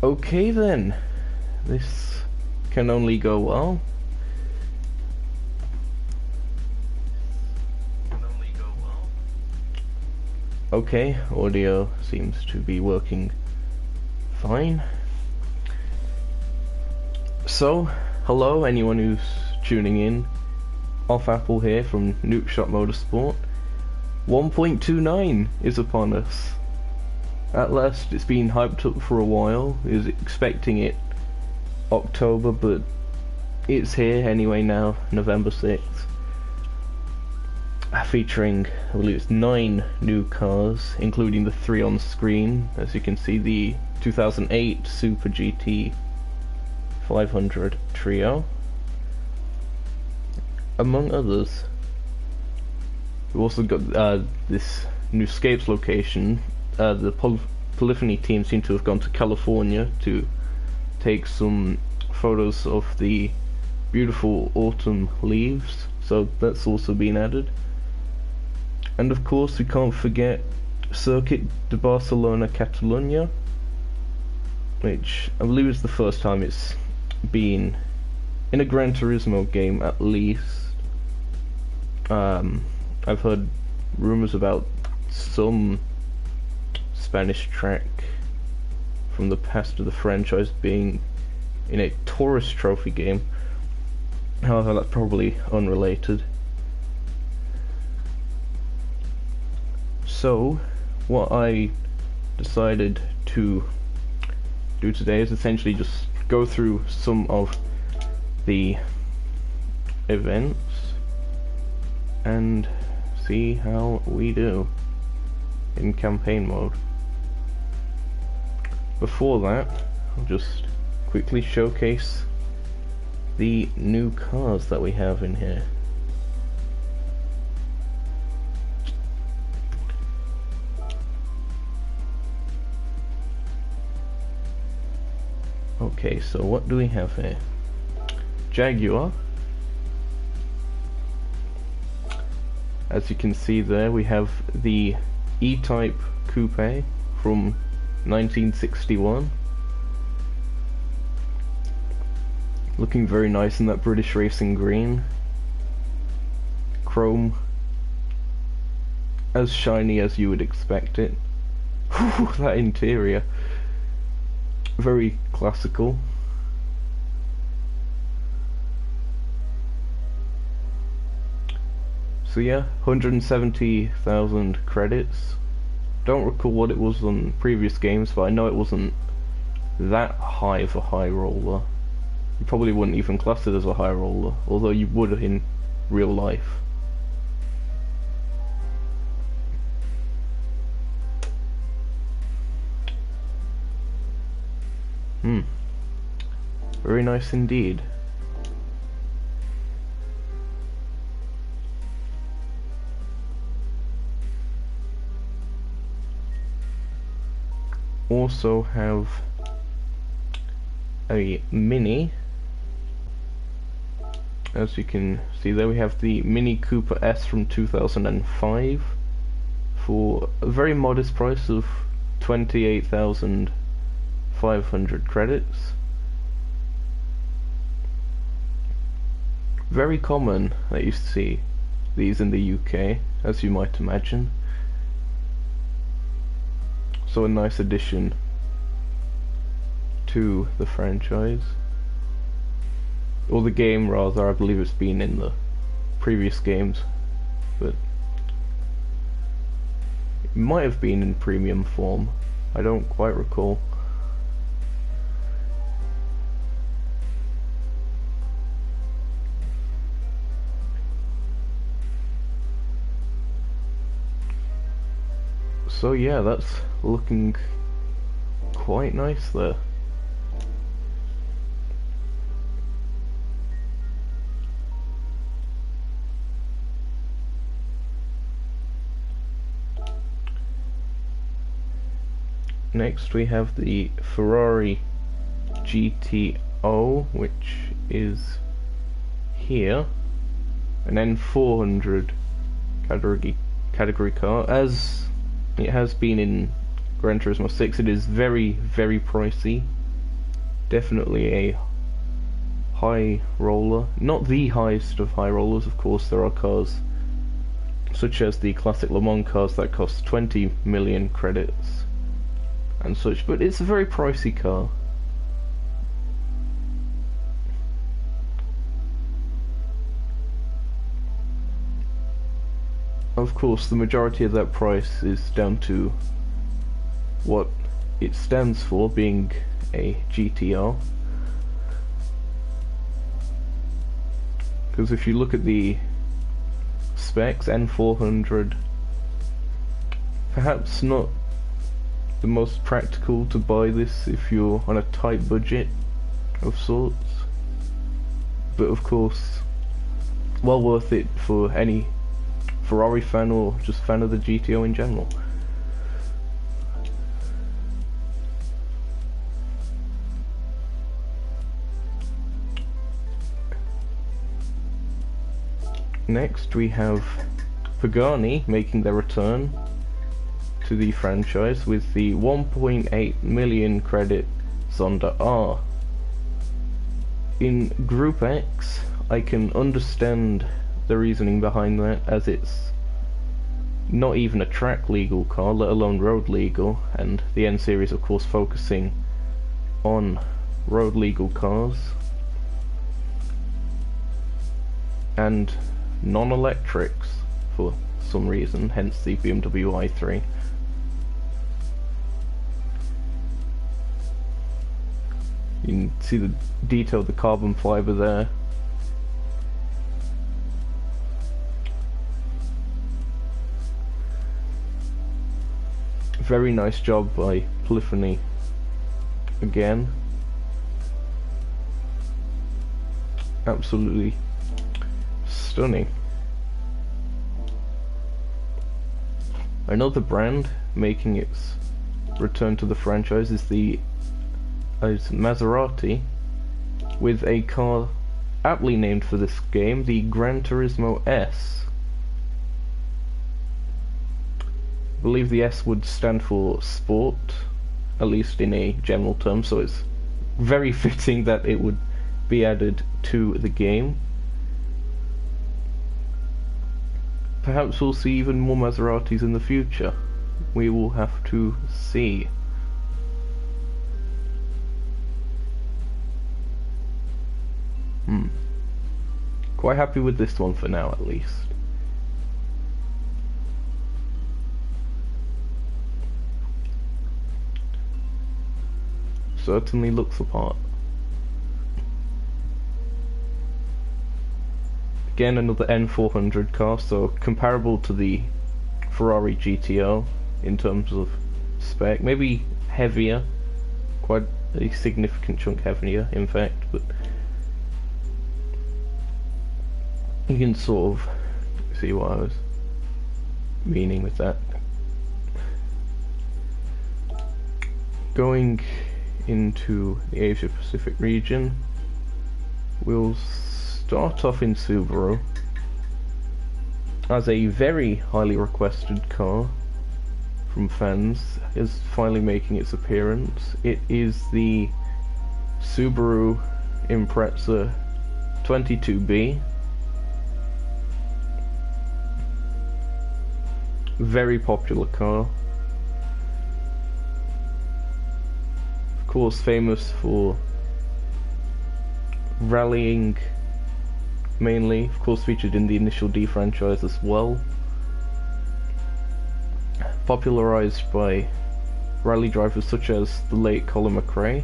Okay then, this can only go well. Okay, audio seems to be working fine. So, hello anyone who's tuning in. Offapple here from Nukeshot Motorsport. 1.29 is upon us. At last, it's been hyped up for a while. I was expecting it October, but it's here anyway now, November 6th. Featuring, I believe it's 9 new cars, including the 3 on screen. As you can see, the 2008 Super GT 500 Trio, among others. We've also got this new Scapes location. The Polyphony team seem to have gone to California to take some photos of the beautiful autumn leaves, so that's also been added. And of course we can't forget Circuit de Barcelona Catalunya, which I believe is the first time it's been in a Gran Turismo game, at least. I've heard rumours about some Spanish track from the past of the franchise being in a tourist trophy game. However, that's probably unrelated. So, what I decided to do today is essentially just go through some of the events and see how we do in campaign mode. Before that, I'll just quickly showcase the new cars that we have in here. Okay, so what do we have here? Jaguar. As you can see there, we have the E-Type Coupe from 1961. Looking very nice in that British racing green. Chrome. As shiny as you would expect it. Whew, that interior. Very classical. So yeah, 170,000 credits. Don't recall what it was on previous games, but I know it wasn't that high of a high roller. You probably wouldn't even class it as a high roller, although you would in real life. Very nice indeed. Also have a Mini. As you can see there, we have the Mini Cooper S from 2005 for a very modest price of 28,500 credits. Very common that you see these in the UK, as you might imagine. So a nice addition to the franchise. Or the game rather, I believe it's been in the previous games, but it might have been in premium form, I don't quite recall. So yeah, that's looking quite nice there. Next we have the Ferrari GTO, which is here, an N400 category car. As it has been in Gran Turismo 6, it is very, very pricey. definitely a high roller. Not the highest of high rollers, of course. There are cars such as the classic Le Mans cars that cost 20 million credits and such, but it's a very pricey car. Of course, the majority of that price is down to what it stands for, being a GTR. Because if you look at the specs, N400, perhaps not the most practical to buy this if you're on a tight budget of sorts, but of course well worth it for any Ferrari fan or just fan of the GTO in general. Next we have Pagani making their return to the franchise with the 1.8 million credit Zonda R. In Group X, I can understand the reasoning behind that, as it's not even a track legal car, let alone road legal, and the N series of course focusing on road legal cars and non-electrics for some reason, hence the BMW i3. You can see the detail of the carbon fibre there. Very nice job by Polyphony again. Absolutely stunning. Another brand making its return to the franchise is Maserati, with a car aptly named for this game, the Gran Turismo S. I believe the S would stand for sport, at least in a general term, so it's very fitting that it would be added to the game. Perhaps we'll see even more Maseratis in the future. We will have to see. Quite happy with this one for now, at least. Certainly looks the part. Again, another N400 car, so comparable to the Ferrari GTO in terms of spec. Maybe heavier, quite a significant chunk heavier, in fact, but you can sort of see what I was meaning with that. Going into the Asia Pacific region, we'll start off in Subaru as a very highly requested car from fans is finally making its appearance. It is the Subaru Impreza 22B. Very popular car. Of course famous for rallying mainly, of course featured in the initial D franchise as well. Popularized by rally drivers such as the late Colin McRae.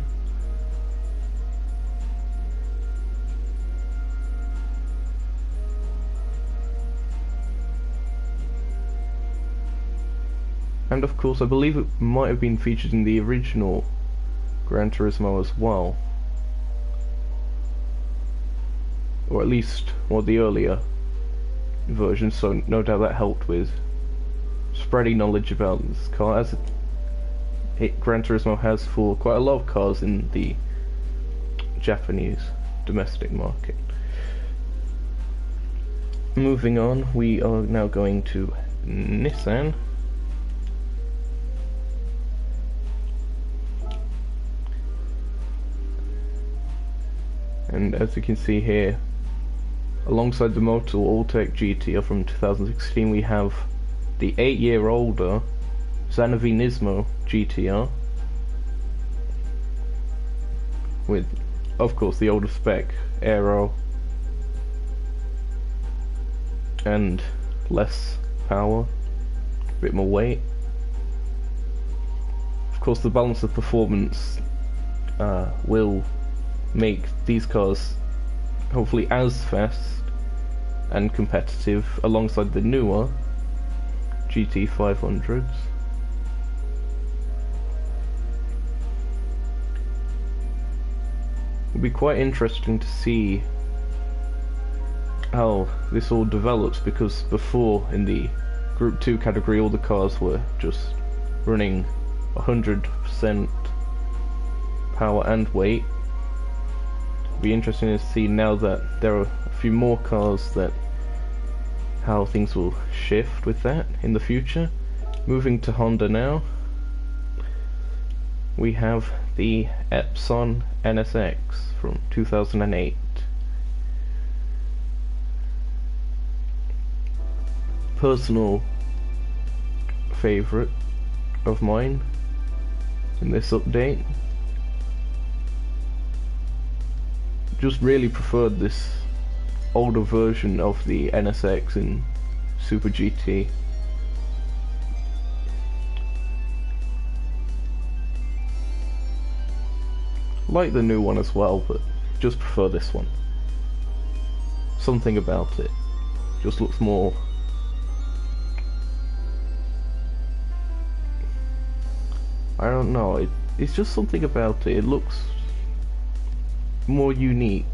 And of course I believe it might have been featured in the original Gran Turismo as well. Or at least one of the earlier versions, so no doubt that helped with spreading knowledge about this car, as Gran Turismo has for quite a lot of cars in the Japanese domestic market. Moving on, we are now going to Nissan. And as you can see here, alongside the Moto Alltech GTR from 2016, we have the 8-year-older Nismo GTR with, of course, the older spec aero and less power, a bit more weight. Of course, the balance of performance will make these cars hopefully as fast and competitive alongside the newer GT500s. It'll be quite interesting to see how this all develops, because before, in the Group 2 category, all the cars were just running 100% power and weight. It'll be interesting to see now that there are a few more cars, that how things will shift with that in the future. Moving to Honda now, we have the Epson NSX from 2008. Personal favorite of mine in this update. Just really preferred this older version of the NSX in Super GT. Like the new one as well, but just prefer this one. Something about it just looks more, I don't know, it's just something about it. It looks more unique,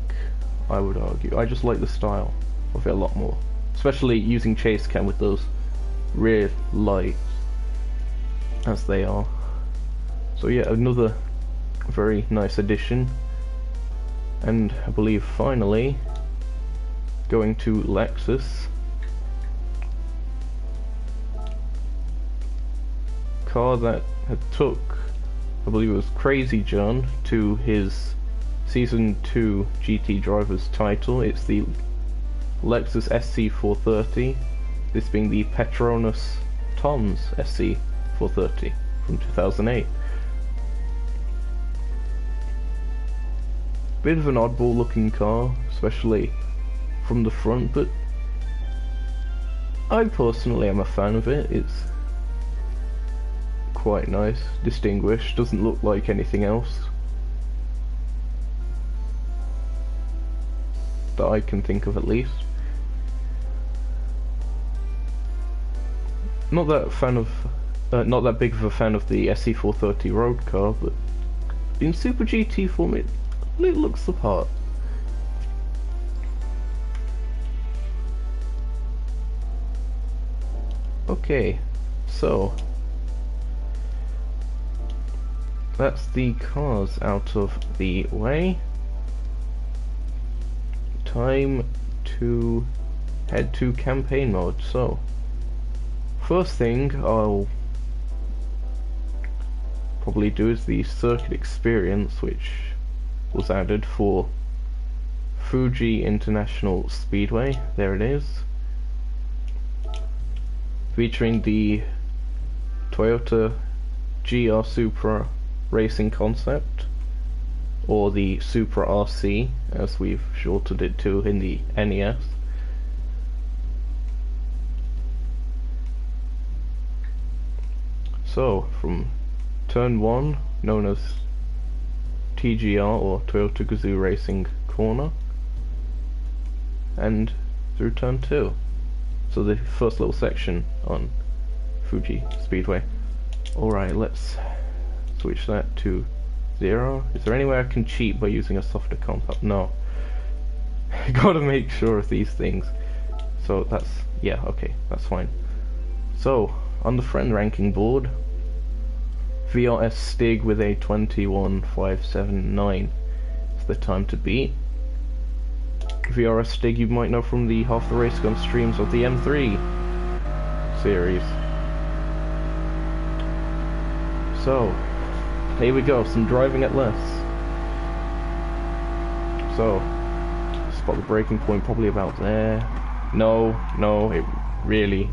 I would argue. I just like the style of it a lot more, especially using chase cam with those rear lights as they are. So yeah, another very nice addition. And I believe finally going to Lexus. Car that had took, I believe it was Crazy John, to his Season 2 GT Drivers title. It's the Lexus SC430, this being the Petronas Tom's SC430 from 2008. Bit of an oddball looking car, especially from the front, but I personally am a fan of it. It's quite nice, distinguished, doesn't look like anything else that I can think of, at least. Not that big of a fan of the SC430 road car, but in Super GT form it looks the part. Okay, so that's the cars out of the way. Time to head to campaign mode. So first thing I'll probably do is the circuit experience, which was added for Fuji International Speedway. There it is, featuring the Toyota GR Supra racing concept, or the Supra RC as we've shortened it to in the NES. So from turn 1, known as TGR or Toyota Gazoo Racing Corner, and through turn 2. So the first little section on Fuji Speedway. Alright, let's switch that to 0. Is there any way I can cheat by using a softer compound? No. Gotta make sure of these things. So that's, yeah, okay, that's fine. So, on the friend ranking board, VRS Stig with a 21.579 is the time to beat. VRS Stig you might know from the Half the Race Gun streams of the M3 series. So, here we go, some driving at less. So, spot the braking point probably about there. No, it really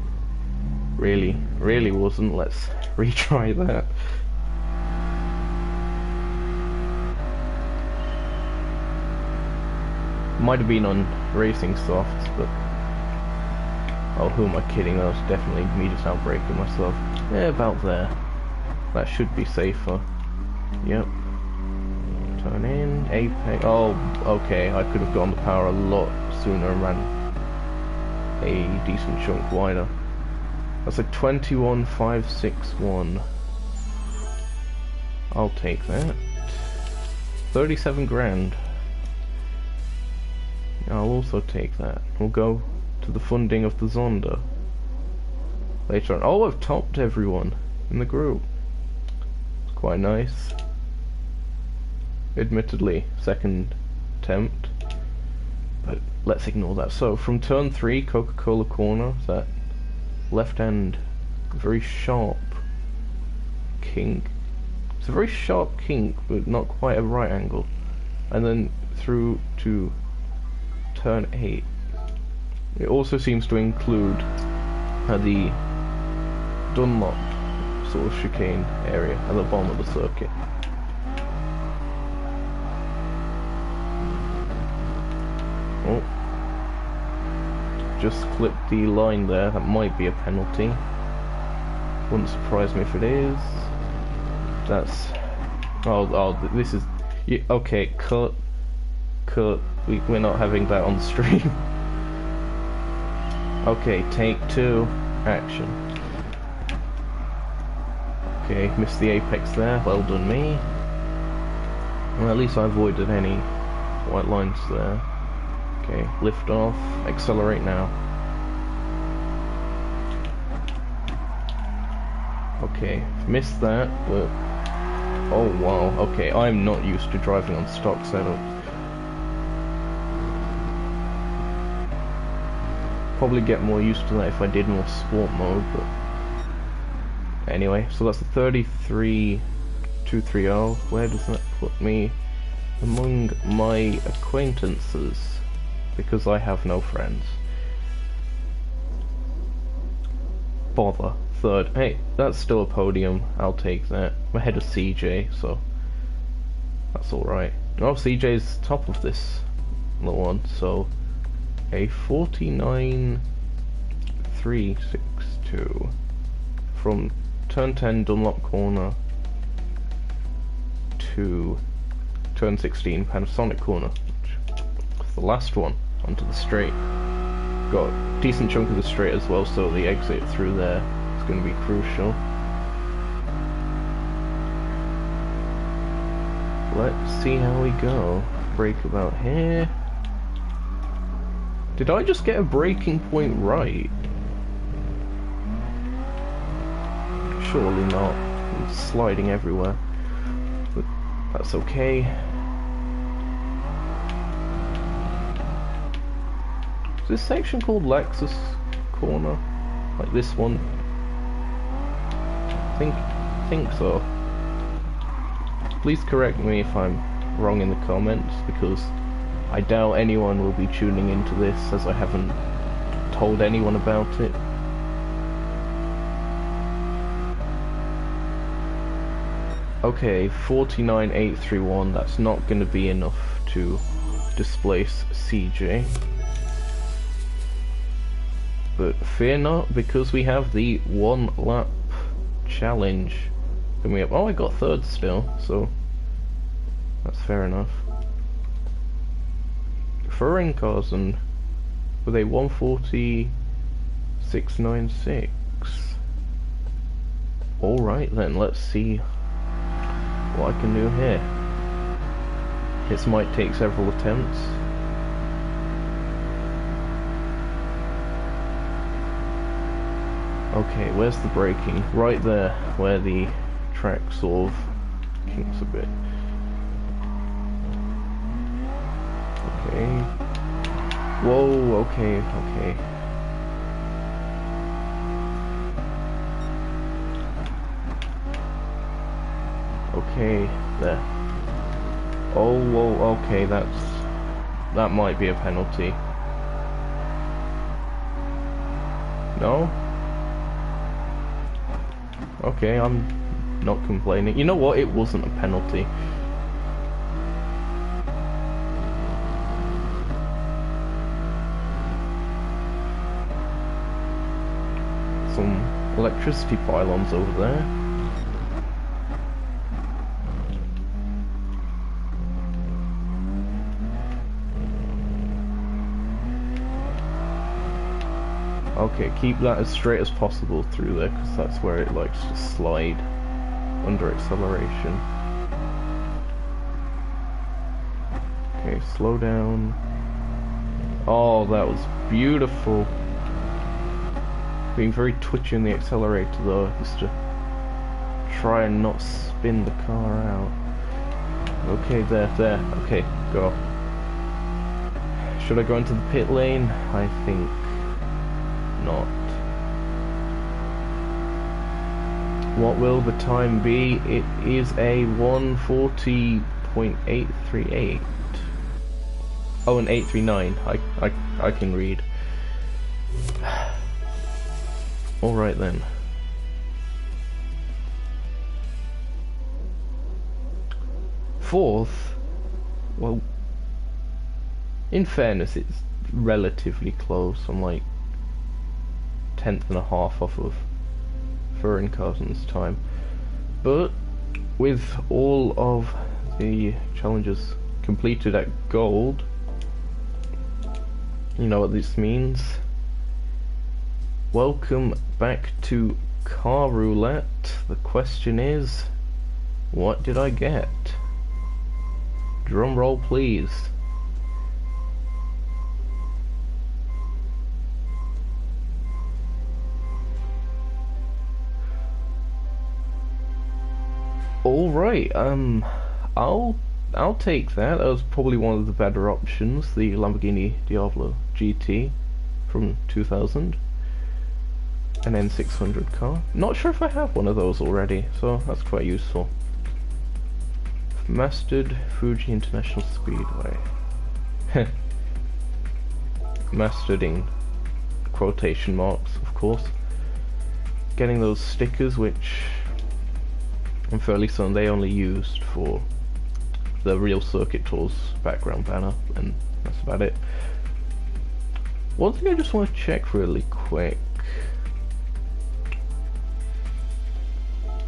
wasn't. Let's retry that. Might have been on racing softs, but oh, who am I kidding? That was definitely me just outbraking myself. Yeah, about there. That should be safer. Yep. Turn in, apex. Oh, okay. I could have gone the power a lot sooner and ran a decent chunk wider. That's a 21,561. I'll take that. 37 grand. I'll also take that. We'll go to the funding of the Zonda later on. Oh, I've topped everyone in the group. It's quite nice. Admittedly, second attempt, but let's ignore that. So, from turn 3, Coca-Cola corner, that left hand, very sharp kink. It's a very sharp kink, but not quite a right angle. And then through to turn 8. It also seems to include the Dunlop sort of chicane area at the bottom of the circuit. Oh, just clipped the line there. That might be a penalty. Wouldn't surprise me if it is. That's this is okay. Cut. We're not having that on stream. Okay, take 2, action. Okay, missed the apex there. Well done, me. Well, at least I avoided any white lines there. Okay, lift off, accelerate now. Okay, missed that, but oh wow, okay, I'm not used to driving on stock setups. Probably get more used to that if I did more sport mode, but anyway, so that's the 33,230. Where does that put me among my acquaintances? Because I have no friends. Bother. 3rd. Hey, that's still a podium. I'll take that. I'm ahead of CJ, so that's alright. Oh, CJ's top of this little one, so a 49,362 from turn 10 Dunlop corner to turn 16 Panasonic corner. The last one onto the straight. Got a decent chunk of the straight as well, so the exit through there is going to be crucial. Let's see how we go. Brake about here. Did I just get a braking point right? Surely not. I'm sliding everywhere. But that's okay. Is this section called Lexus Corner? Like this one? I think so. Please correct me if I'm wrong in the comments, because I doubt anyone will be tuning into this, as I haven't told anyone about it. Okay, 49,831, that's not going to be enough to displace CJ. But fear not, because we have the 1 lap challenge coming up. Oh, I got 3rd still, so that's fair enough. Foreign cars and with a 140.696. Alright then, let's see what I can do here. This might take several attempts. Okay, where's the braking? Right there, where the track sort of kinks a bit. Okay. Whoa, okay. Okay, there. Oh, whoa, okay, that's That might be a penalty. No? Okay, I'm not complaining. You know what? It wasn't a penalty. Some electricity pylons over there. Okay, keep that as straight as possible through there, because that's where it likes to slide under acceleration. Okay, slow down. Oh, that was beautiful. Being very twitchy in the accelerator though, just to try and not spin the car out. Okay, there. Okay, go. Should I go into the pit lane? I think not. What will the time be? It is a 1:40.838. Oh, an 839. I can read. All right then. Fourth. Well, in fairness, it's relatively close. I'm like 10th and a half off of Furren Cousin's time, but with all of the challenges completed at gold, you know what this means. Welcome back to Car Roulette. The question is, what did I get? Drum roll please. Alright, I'll take that. That was probably one of the better options, the Lamborghini Diavolo GT from 2000. An N600 car. Not sure if I have one of those already, so that's quite useful. Mastered Fuji International Speedway. Mastered in quotation marks, of course. Getting those stickers, which I'm fairly certain they only used for the real circuit tours background banner, and that's about it. One thing I just want to check really quick.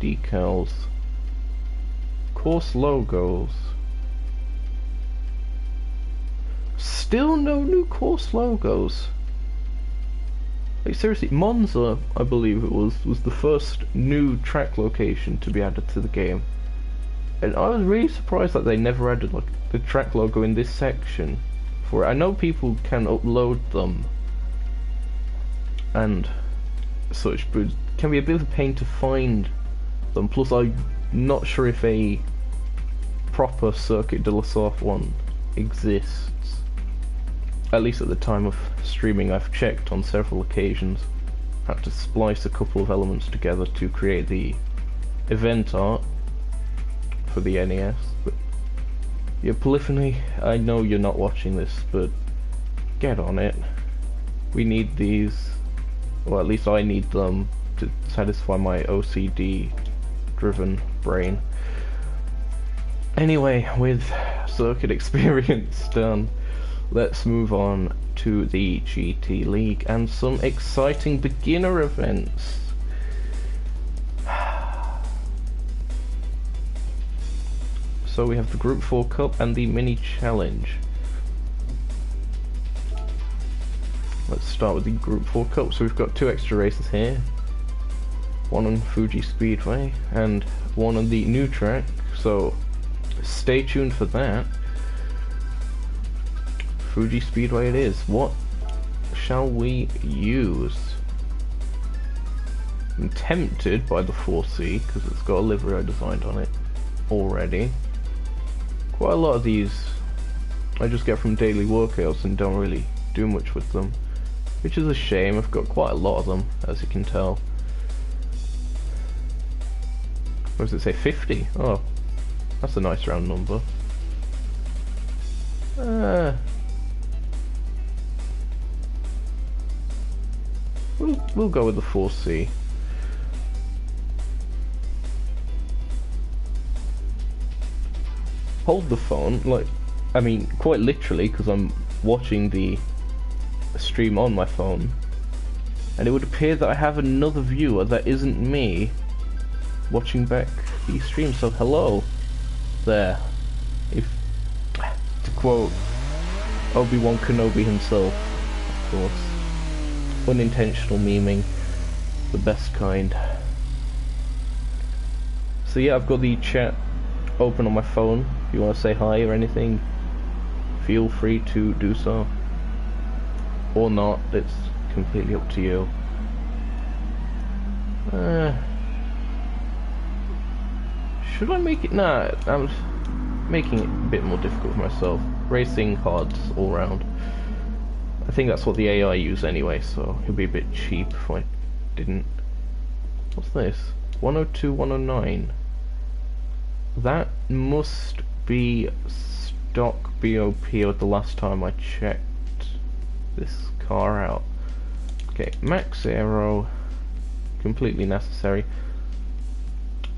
Decals. Course logos. Still no new course logos. Like seriously, Monza, I believe it was the first new track location to be added to the game. And I was really surprised that they never added like the track logo in this section for it. I know people can upload them and such, but it can be a bit of a pain to find them. Plus I'm not sure if a proper Circuit de la Surf one exists. At least at the time of streaming. I've checked on several occasions. Had to splice a couple of elements together to create the event art for the NES. But yeah, Polyphony, I know you're not watching this, but get on it. We need these, or at least I need them to satisfy my OCD driven brain. Anyway, with circuit experience done, let's move on to the GT League and some exciting beginner events. So we have the Group 4 Cup and the Mini Challenge. Let's start with the Group 4 Cup. So we've got two extra races here. One on Fuji Speedway and one on the new track. So stay tuned for that. Fuji Speedway it is. What shall we use? I'm tempted by the 4C because it's got a livery I designed on it already. Quite a lot of these I just get from daily workouts and don't really do much with them, which is a shame. I've got quite a lot of them, as you can tell. What does it say? 50? Oh, that's a nice round number. We'll go with the 4C. Hold the phone, like, I mean, quite literally, because I'm watching the stream on my phone, and it would appear that I have another viewer that isn't me watching back the stream. So hello there. If to quote Obi-Wan Kenobi himself, of course, unintentional memeing, the best kind. So yeah, I've got the chat open on my phone. If you want to say hi or anything, feel free to do so, or not. It's completely up to you. Should I make it? Nah, I'm making it a bit more difficult for myself. Racing hards all round. I think that's what the AI use anyway, so it'd be a bit cheap if I didn't. What's this? 102, 109. That must be stock BOP or the last time I checked this car out. Okay, max aero, completely necessary.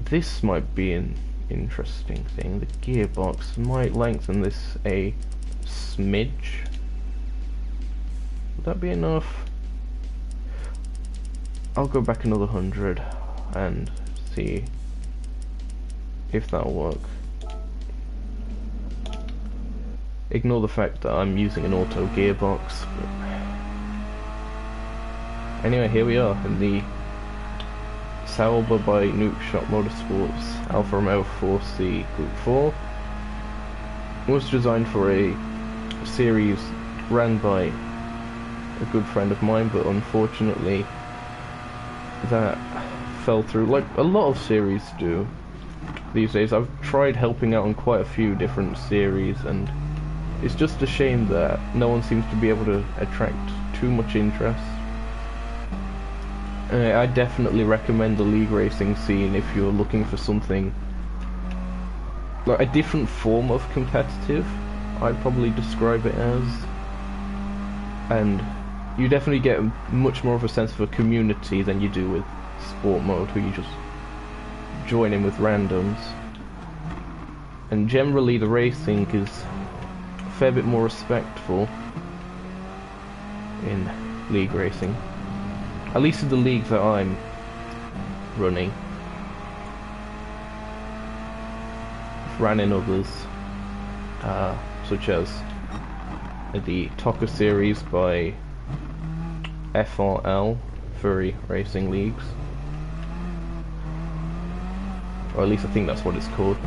This might be an interesting thing. The gearbox might lengthen this a smidge. Would that be enough? I'll go back another 100 and see if that'll work. Ignore the fact that I'm using an auto gearbox. Anyway, here we are in the Sauber by Nukeshot Motorsport's Alfa Romeo 4C Group 4. It was designed for a series ran by a good friend of mine, but unfortunately that fell through, like a lot of series do these days. I've tried helping out on quite a few different series, and it's just a shame that no one seems to be able to attract too much interest. I definitely recommend the league racing scene if you're looking for something like a different form of competitive, I'd probably describe it as, and you definitely get much more of a sense of a community than you do with sport mode, where you just join in with randoms. And generally the racing is a fair bit more respectful in league racing, at least in the league that I'm running. I've ran in others, such as the TOCA series by FRL, Furry Racing Leagues, or at least I think that's what it's called.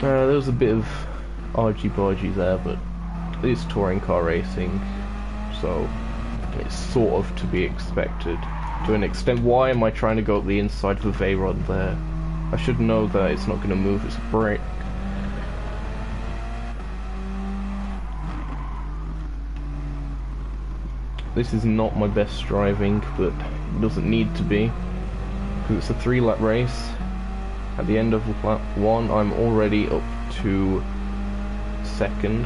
There was a bit of argy-bargy there, but it's touring car racing, so it's sort of to be expected to an extent. Why am I trying to go up the inside of a Veyron there? I should know that it's not going to move its brake. This is not my best driving, but it doesn't need to be, because it's a 3-lap race. At the end of lap 1, I'm already up to second.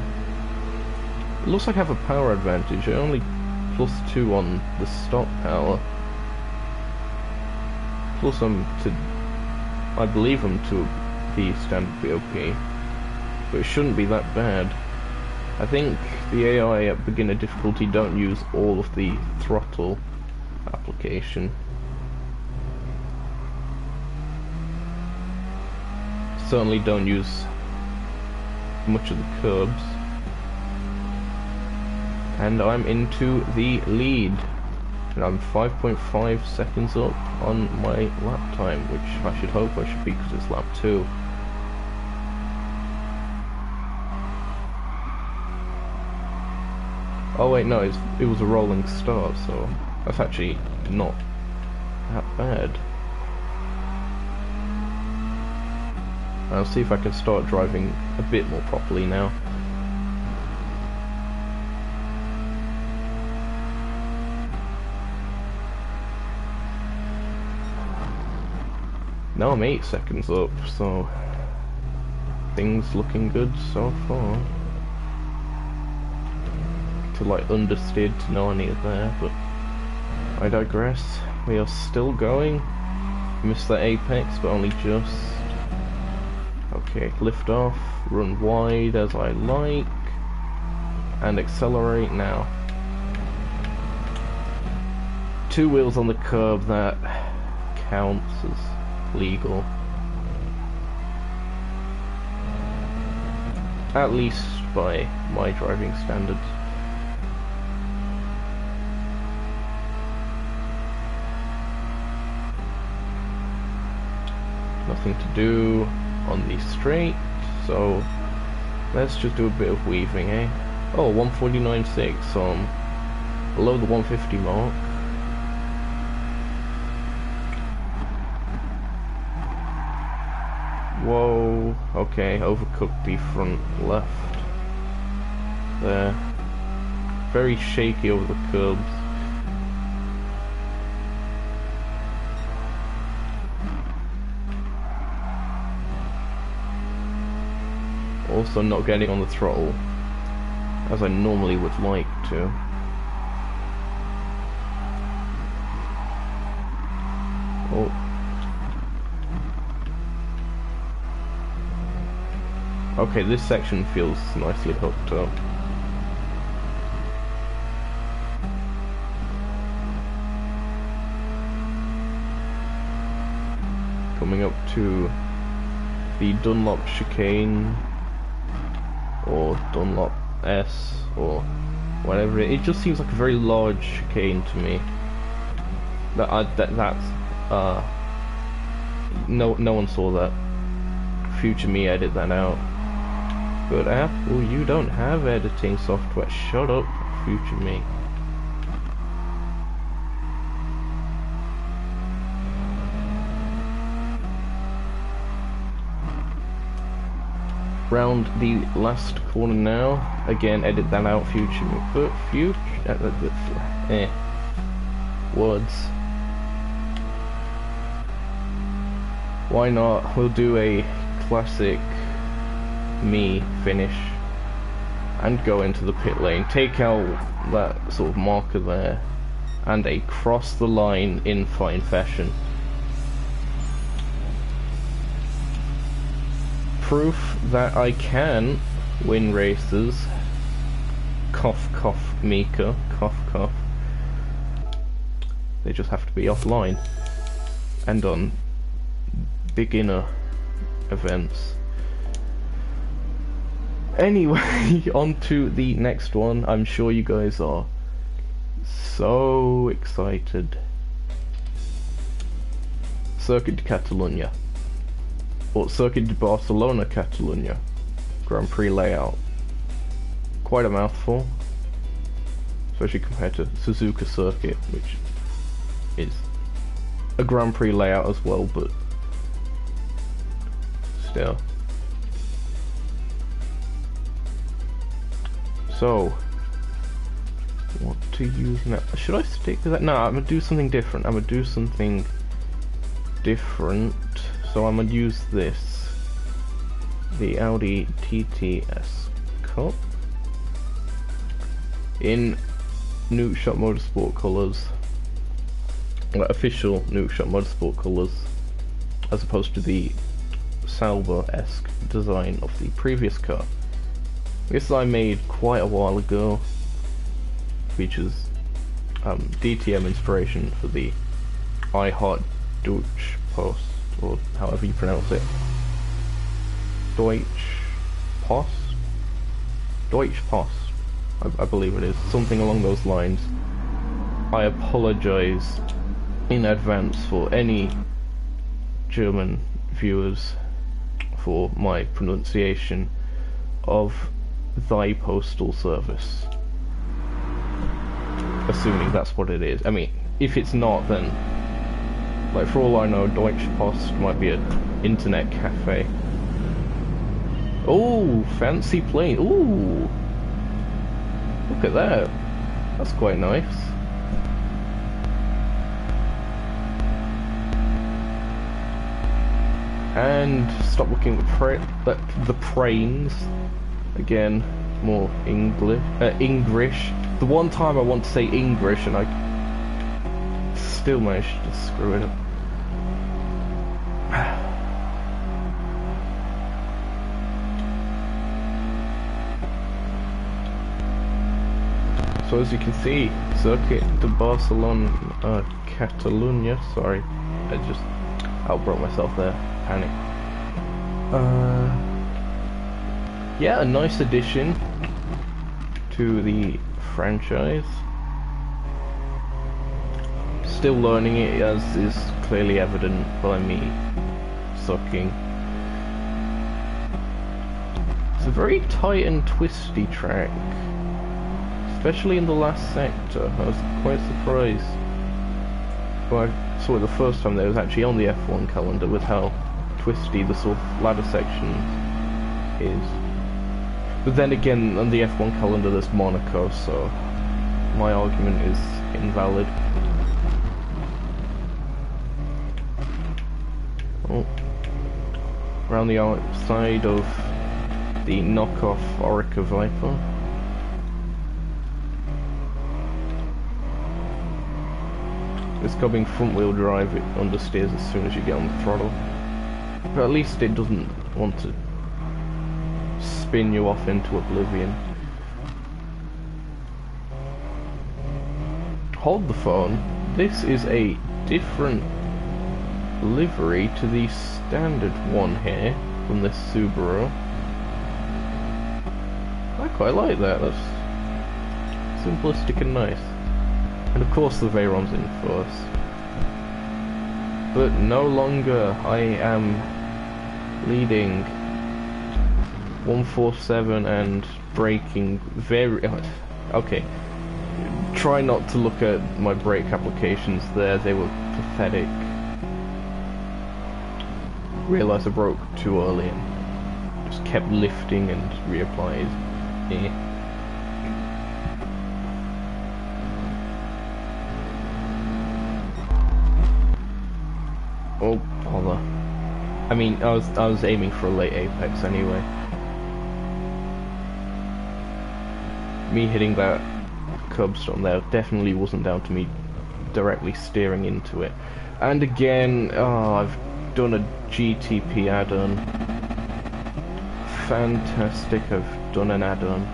It looks like I have a power advantage. I only +2 on the stock power. Plus I believe I'm to the standard BOP, but it shouldn't be that bad. I think the AI at beginner difficulty don't use all of the throttle application. Certainly don't use much of the curbs. And I'm into the lead, and I'm 5.5 seconds up on my lap time, which I should hope I should be, because it's lap 2. Oh wait, no, it was a rolling start, so that's actually not that bad. I'll see if I can start driving a bit more properly now. Now I'm 8 seconds up, so things looking good so far. to like understeered to know any of there, but I digress. We are still going. Missed that apex, but only just. Okay, lift off, run wide as I like, and accelerate now. 2 wheels on the curb, that counts as legal. At least by my driving standards. Nothing to do on the straight, so let's just do a bit of weaving, eh? Oh, 149.6, so I'm below the 150 mark. Whoa, okay, overcooked the front left there. Very shaky over the curbs. Also not getting on the throttle as I normally would like to. Oh. Okay, this section feels nicely hooked up. Coming up to the Dunlop chicane, or Dunlop S, or whatever it just seems like a very large chicane to me. No one saw that. Future me edit that out. But Apple, you don't have editing software. Shut up, future me. Round the last corner now. Again, edit that out, future me. But words. Why not? We'll do a classic me finish and go into the pit lane. Take out that sort of marker there and a cross the line in fine fashion. Proof that I can win races. Cough cough Mika, cough cough. They just have to be offline and on beginner events. Anyway, on to the next one. I'm sure you guys are so excited. Circuit de Catalunya, or Circuit de Barcelona Catalunya Grand Prix layout. Quite a mouthful, especially compared to Suzuka Circuit, which is a Grand Prix layout as well, but still. So, what to use now? Should I stick to that? No, I'm gonna do something different. So I'm gonna use this, the Audi TTS Cup in Nukeshot Motorsport colours, like official Nukeshot Motorsport colours, as opposed to the Sauber-esque design of the previous car. This I made quite a while ago. Features DTM inspiration for the I Heart Deutsch post, or however you pronounce it. Deutsch Post? Deutsch Post, I believe it is. Something along those lines. I apologize in advance for any German viewers for my pronunciation of thy postal service, assuming that's what it is. I mean, if it's not, then, like, for all I know, Deutsche Post might be an internet cafe. Oh, fancy plane. Ooh, look at that. That's quite nice. And stop looking at the pranes. Again, more English. The one time I want to say English and I still managed to screw it up. So as you can see, Circuit de Barcelona, Catalunya, sorry, I just outbroke myself there, panic. Yeah, a nice addition to the franchise. Still learning it, as is clearly evident by me sucking. It's a very tight and twisty track, especially in the last sector. I was quite surprised when I saw it the first time that it was actually on the F1 calendar with how twisty the sort of ladder section is. But then again, on the F1 calendar there's Monaco, so my argument is invalid. Oh. Around the outside of the knockoff Orica Viper. This car being front wheel drive, it understeers as soon as you get on the throttle. But at least it doesn't want to spin you off into oblivion. Hold the phone. This is a different livery to the standard one here from this Subaru. I quite like that. That's simplistic and nice. And of course the Veyron's in first. But no longer I am leading 147 and braking very... Okay. Try not to look at my brake applications there, they were pathetic. Realised I broke too early and just kept lifting and reapplied. Yeah. Oh bother. I mean, I was aiming for a late apex anyway. Me hitting that curbstone there definitely wasn't down to me directly steering into it. And again, oh, I've done a GTP add-on. Fantastic, I've done an add-on.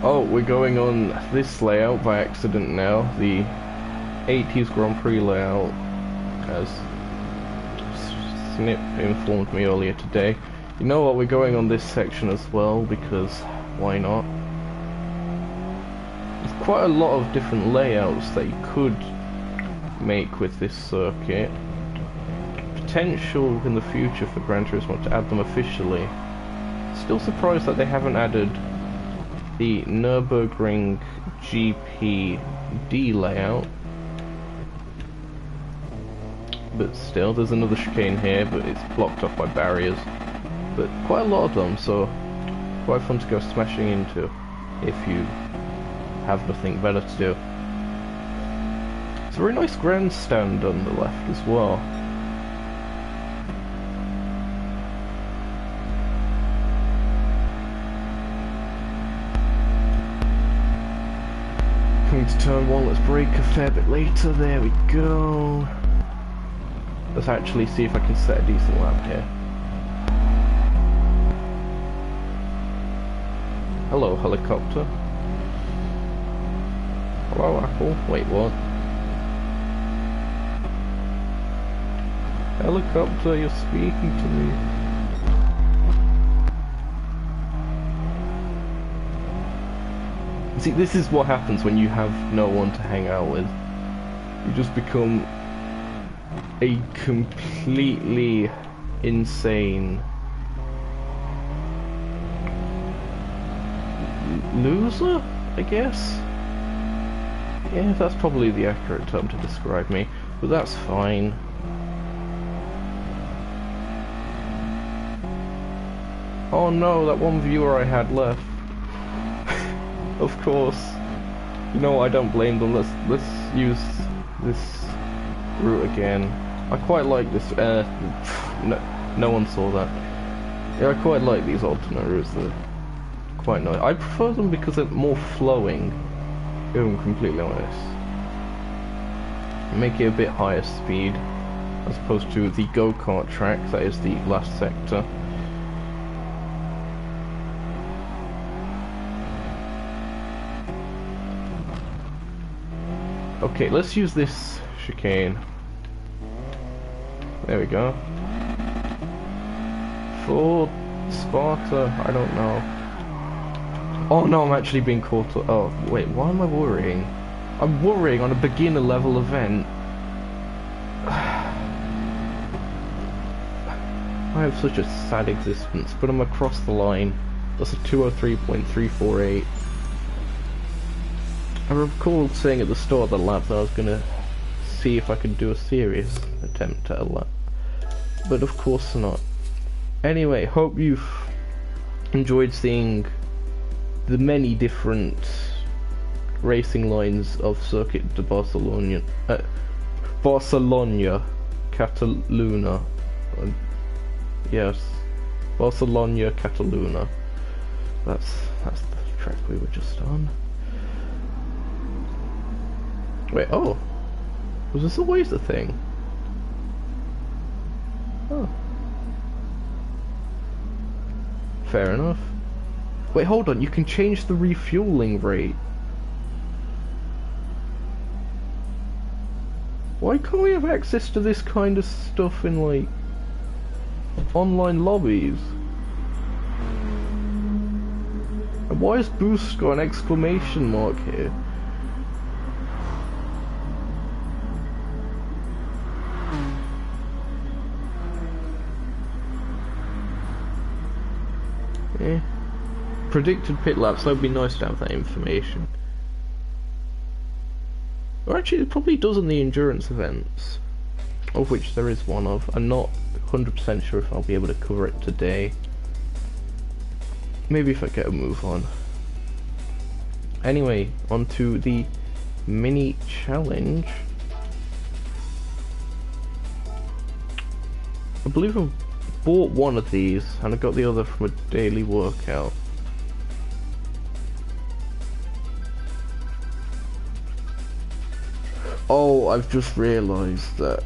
Oh, we're going on this layout by accident now, the 80s Grand Prix layout, as Snip informed me earlier today. You know what, we're going on this section as well, because why not? There's quite a lot of different layouts that you could make with this circuit. Potential in the future for Gran Turismo to add them officially. Still surprised that they haven't added the Nürburgring GPD layout, but still there's another chicane here, but it's blocked off by barriers, but quite a lot of them, so quite fun to go smashing into if you have nothing better to do. It's a very nice grandstand on the left as well. Coming to turn one, let's brake a fair bit later, there we go. Let's actually see if I can set a decent lap here. Hello, helicopter. Hello, Apple. Wait, what? Helicopter, you're speaking to me. See, this is what happens when you have no one to hang out with. You just become a completely insane loser, I guess? Yeah, that's probably the accurate term to describe me, but that's fine. Oh no, that one viewer I had left. Of course. You know, I don't blame them. Let's use this route again. I quite like this. No one saw that. Yeah, I quite like these alternate routes. They're quite nice. I prefer them because they're more flowing, if I'm completely honest. Make it a bit higher speed, as opposed to the go-kart track, that is the last sector. Okay, let's use this chicane. There we go. For Sparta, I don't know. Oh no, I'm actually being caught up. Oh, wait, why am I worrying? I'm worrying on a beginner level event. I have such a sad existence, but I'm across the line. That's a 203.348. I recall saying at the start of the lap that I was gonna see if I could do a serious attempt at a lap, but of course not. Anyway, hope you've enjoyed seeing the many different racing lines of Circuit de Barcelona, Cataluna. Yes, Barcelona, Cataluna. That's the track we were just on. Wait, oh, was this always a thing? Oh, fair enough. Wait, hold on, you can change the refueling rate. Why can't we have access to this kind of stuff in, like, online lobbies? And why has Boost got an exclamation mark here? Predicted pit laps, that would be nice to have that information. Or actually, it probably does in the endurance events, of which there is one of. I'm not 100% sure if I'll be able to cover it today. Maybe if I get a move on. Anyway, on to the mini challenge. I believe I bought one of these and I got the other from a daily workout. Oh, I've just realised that.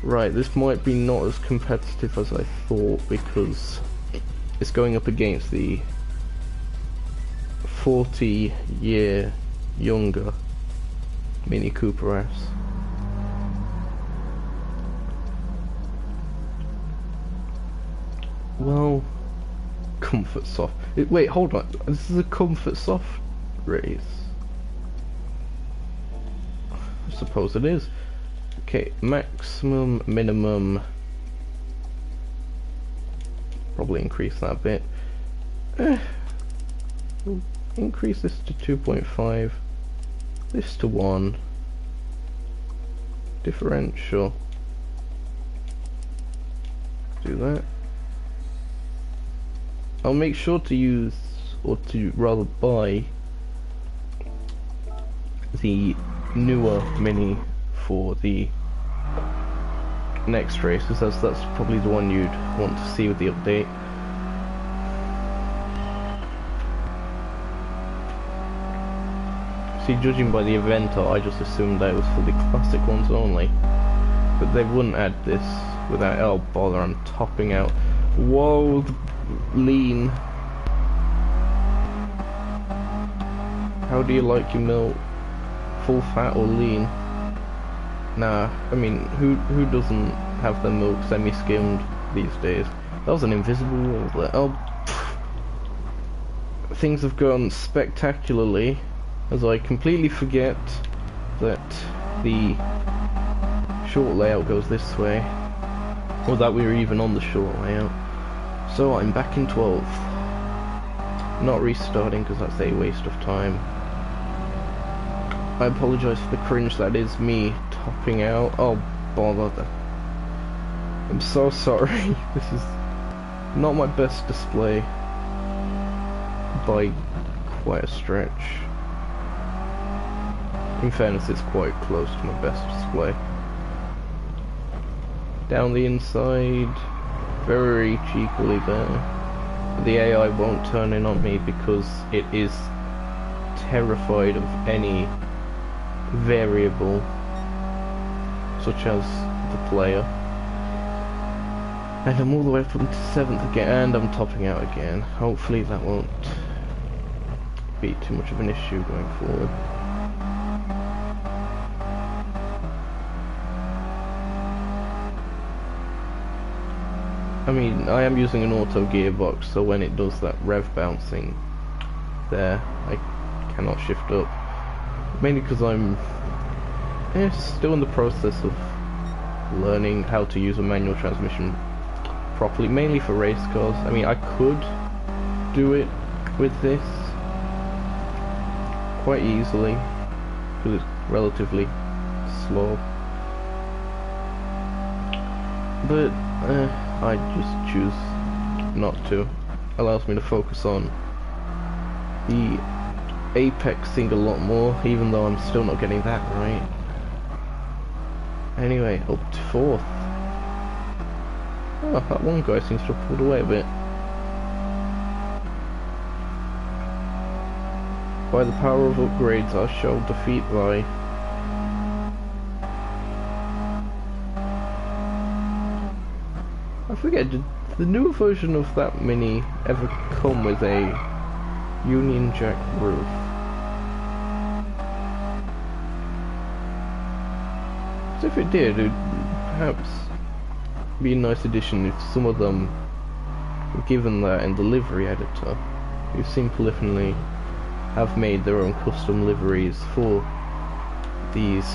Right, this might be not as competitive as I thought because it's going up against the 40-year younger Mini Cooper S. Well, comfort soft. Wait, hold on. This is a comfort soft race. I suppose it is. Okay, maximum, minimum. Probably increase that a bit. We'll increase this to 2.5. This to 1. Differential. Do that. I'll make sure to use, or to rather buy, the newer Mini for the next race, because that's probably the one you'd want to see with the update. See, judging by the event, I just assumed that it was for the classic ones only, but they wouldn't add this without. Oh bother, I'm topping out. Whoa, lean. How do you like your milk? Full fat or lean? Nah, I mean, who doesn't have their milk semi-skimmed these days? That was an invisible wall there. Oh, things have gone spectacularly, as I completely forget that the short layout goes this way, or that we were even on the short layout. So I'm back in 12th. Not restarting because that's a waste of time. I apologise for the cringe that is me topping out. Oh bother. I'm so sorry. This is not my best display. by quite a stretch. In fairness, it's quite close to my best display. Down the inside, very cheekily there. The AI won't turn in on me because it is terrified of any variable, such as the player. And I'm all the way up into 7th again, and I'm topping out again. Hopefully that won't be too much of an issue going forward. I mean, I am using an auto gearbox, so when it does that rev bouncing there, I cannot shift up. Mainly because I'm still in the process of learning how to use a manual transmission properly, mainly for race cars. I mean, I could do it with this quite easily, because it's relatively slow. But I just choose not to. Allows me to focus on the apex thing a lot more, even though I'm still not getting that right. Anyway, up to 4th. Oh, that one guy seems to have pulled away a bit. By the power of upgrades, I shall defeat thy. I forget, did the newer version of that Mini ever come with a Union Jack roof? So if it did, it'd perhaps be a nice addition if some of them were given that in the livery editor, who seem to definitely have made their own custom liveries for these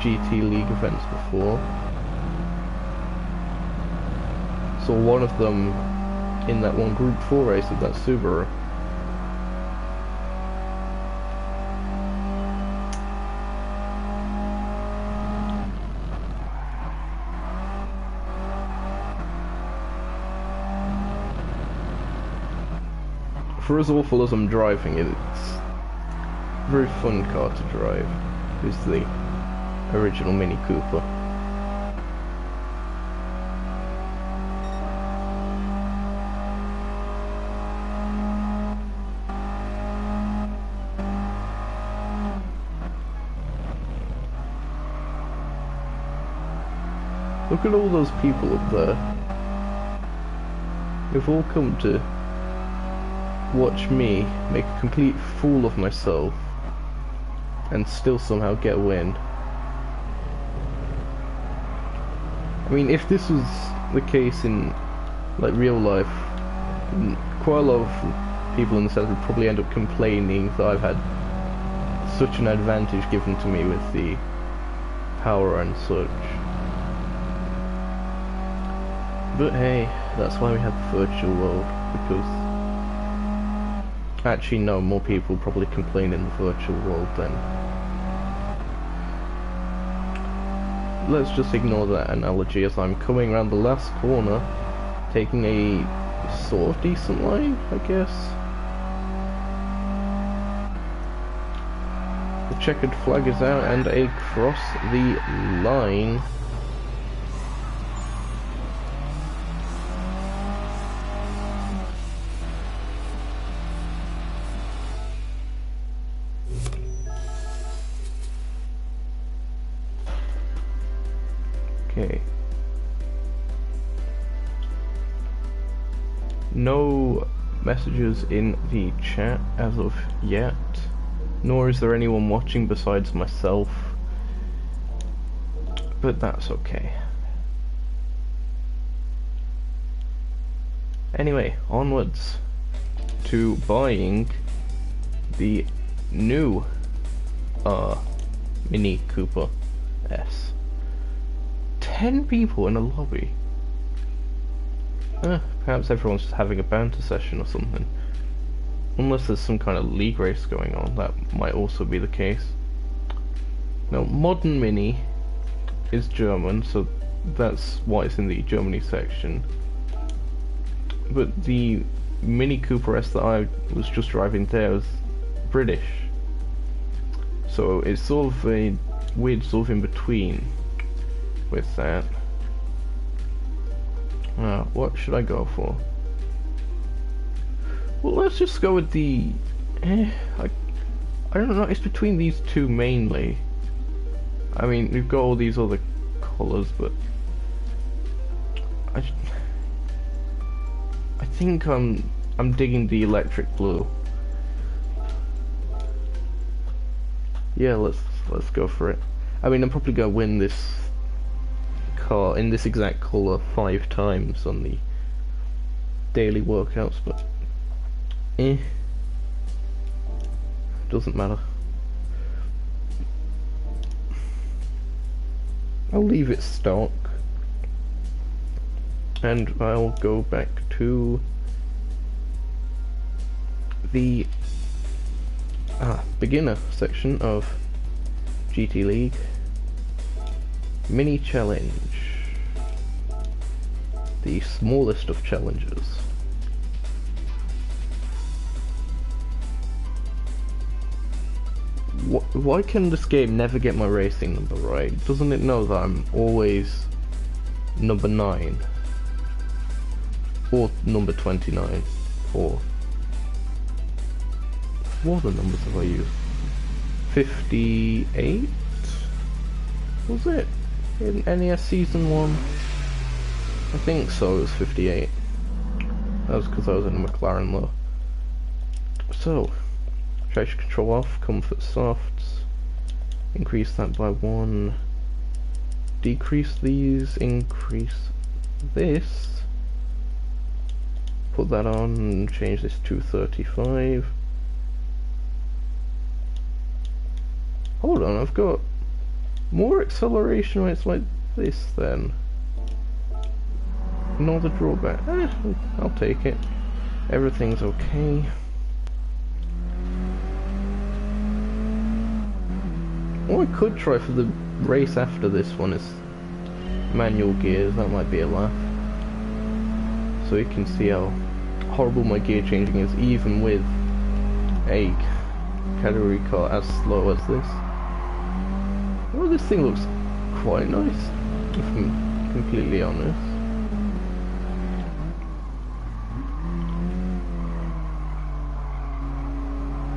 GT League events before. Saw one of them in that one Group 4 race of that Subaru. For as awful as I'm driving it, it's a very fun car to drive. It's the original Mini Cooper. Look at all those people up there. They've all come to watch me make a complete fool of myself and still somehow get a win. I mean, if this was the case in like real life, quite a lot of people in the set would probably end up complaining that I've had such an advantage given to me with the power and such. But hey, that's why we have the virtual world, because actually no, more people probably complain in the virtual world than... Let's just ignore that analogy as I'm coming around the last corner, taking a sort of decent line, I guess. The checkered flag is out and across the line. Okay. No messages in the chat as of yet, nor is there anyone watching besides myself, but that's okay. Anyway, onwards to buying the new Mini Cooper S. 10 people in a lobby. Perhaps everyone's just having a banter session or something. Unless there's some kind of league race going on, that might also be the case. Now, Modern Mini is German, so that's why it's in the Germany section. But the Mini Cooper S that I was just driving there was British. So it's sort of a weird sort of in between with that. What should I go for? Well, let's just go with the... I don't know, it's between these two mainly. I mean, we've got all these other colours, but... I think I'm digging the electric blue. Yeah, let's go for it. I mean, I'm probably gonna win this car in this exact colour 5 times on the daily workouts, but doesn't matter. I'll leave it stock, and I'll go back to the beginner section of GT League. Mini challenge, the smallest of challenges. Why can this game never get my racing number right? Doesn't it know that I'm always number 9 or number 29 or what other numbers have I used? 58 was it in NES season 1? I think so. It was 58. That was because I was in a McLaren though. So traction control off, comfort softs, increase that by 1, decrease these, increase this, put that on and change this to 35. Hold on, I've got more acceleration when it's like this then. Another drawback. I'll take it. Everything's okay. What I could try for the race after this one is manual gears. That might be a laugh. So you can see how horrible my gear changing is, even with a category car as slow as this. Well, this thing looks quite nice, if I'm completely honest.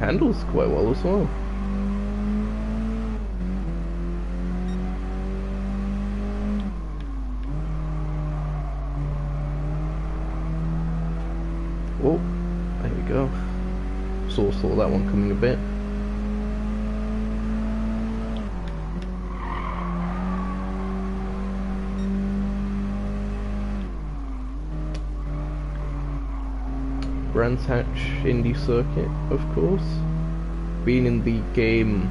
Handles quite well as well. Oh, there we go. Saw that one coming a bit. Brands Hatch Indy Circuit, of course. Been in the game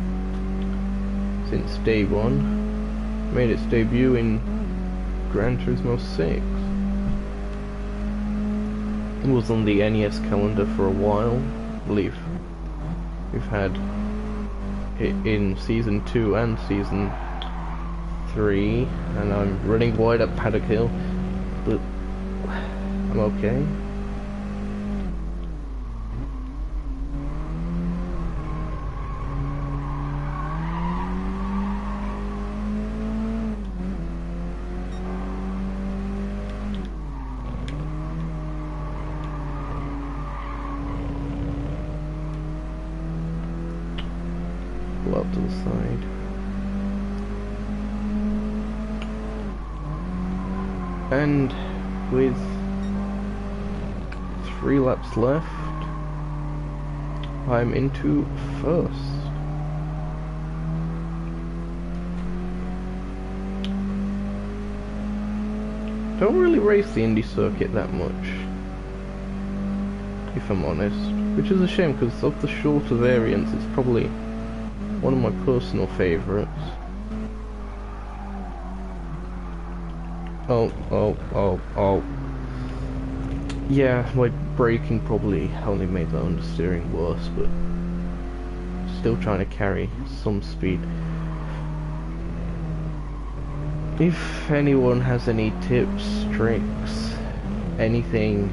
since day 1. Made its debut in Gran Turismo 6. It was on the NES calendar for a while. I believe we've had it in Season 2 and Season 3, and I'm running wide up Paddock Hill, but I'm okay. Up to the side. And with 3 laps left, I'm into first. Don't really race the Indy circuit that much, if I'm honest, which is a shame because of the shorter variants it's probably one of my personal favourites. Oh. Yeah, my braking probably only made the understeering worse, but still trying to carry some speed. If anyone has any tips, tricks, anything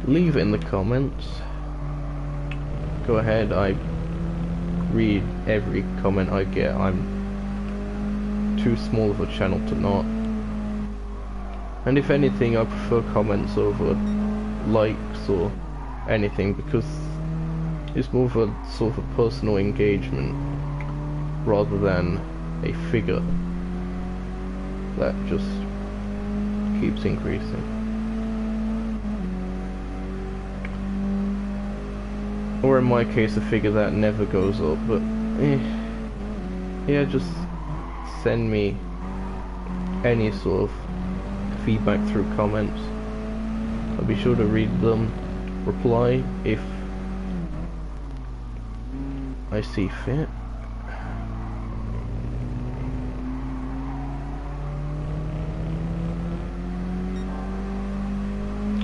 leave it in the comments. Go ahead, I read every comment I get. I'm too small of a channel to not. And if anything, I prefer comments over likes or anything, because it's more of a sort of personal engagement rather than a figure that just keeps increasing. Or in my case, a figure that never goes up, but yeah, just send me any sort of feedback through comments. I'll be sure to read them, reply if I see fit.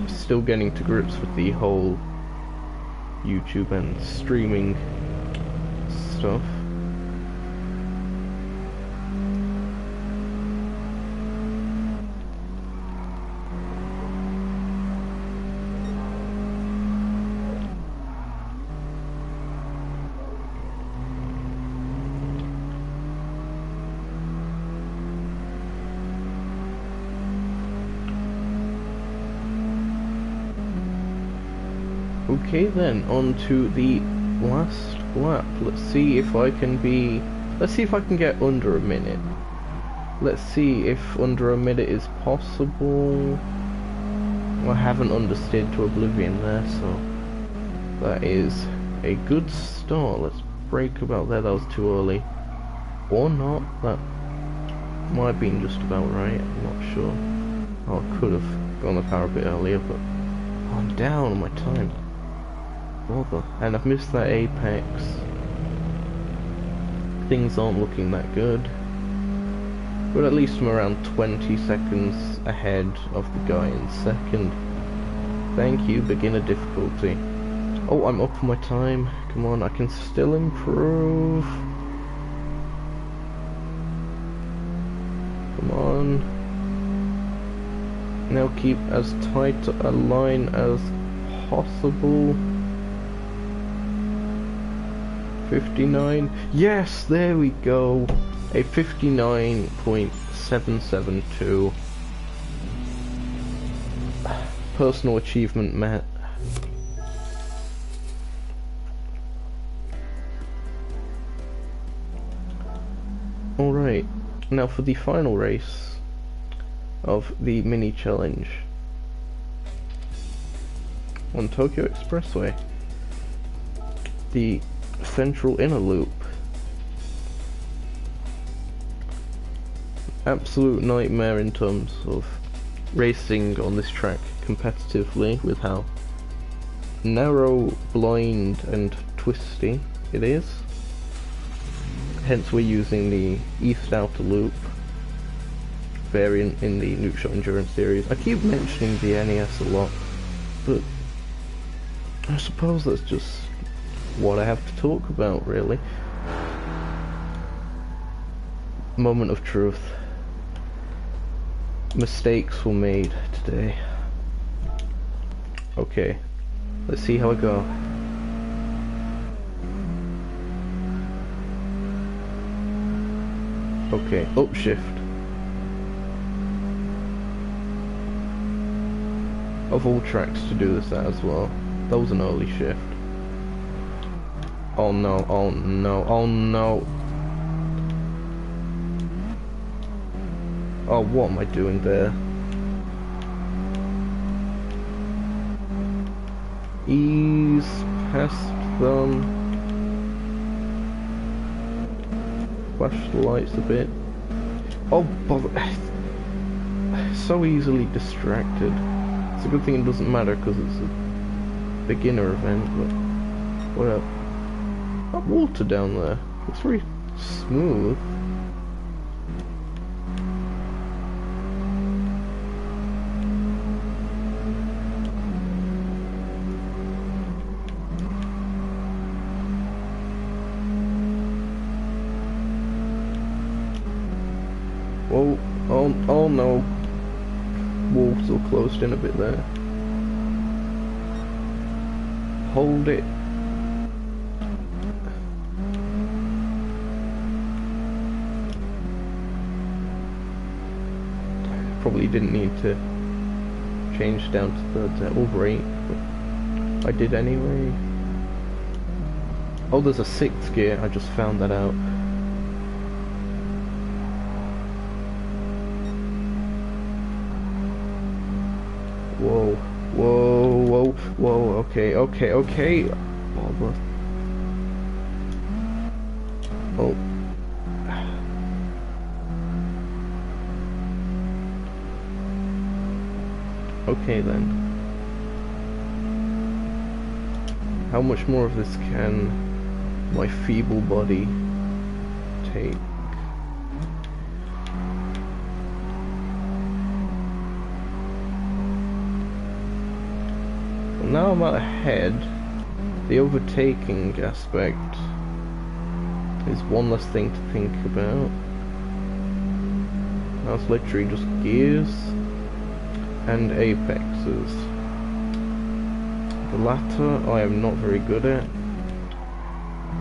Still getting to grips with the whole YouTube and streaming stuff. Okay then, on to the last lap. Let's see if I can get under a minute. Let's see if under a minute is possible. I haven't understeered to oblivion there, so that is a good start. Let's brake about there. That was too early. Or not. That might have been just about right. I'm not sure. Oh, I could have gone the power a bit earlier, but I'm down on my time. Bother. And I've missed that apex. Things aren't looking that good. But at least I'm around 20 seconds ahead of the guy in second. Thank you, beginner difficulty. Oh, I'm up on my time. Come on, I can still improve. Come on. Now keep as tight a line as possible. 59. Yes, there we go. A 59.772. Personal achievement met. Alright, now for the final race of the mini challenge on Tokyo Expressway. The central inner loop. Absolute nightmare in terms of racing on this track competitively, with how narrow, blind and twisty it is. Hence we're using the East Outer Loop variant in the Nukeshot Endurance series. I keep mentioning the NES a lot, but I suppose that's just what I have to talk about, really. Moment of truth. Mistakes were made today. Okay, let's see how I go. Okay, upshift. Of all tracks to do this at as well. That was an early shift. Oh no, oh no, oh no. Oh, what am I doing there? Ease past them. Flash the lights a bit. Oh, bother. So easily distracted. It's a good thing it doesn't matter because it's a beginner event, but whatever. That water down there, it's very smooth. Whoa, oh, oh no. Wolves are closed in a bit there. hold it. Probably didn't need to change down to the over 8, but I did anyway. Oh, there's a 6th gear, I just found that out. Whoa, whoa, whoa, whoa, okay, okay, okay. Oh, oh. Okay then. How much more of this can my feeble body take? Well, now I'm out ahead. The overtaking aspect is one less thing to think about. Now it's literally just gears and apexes. The latter I am not very good at.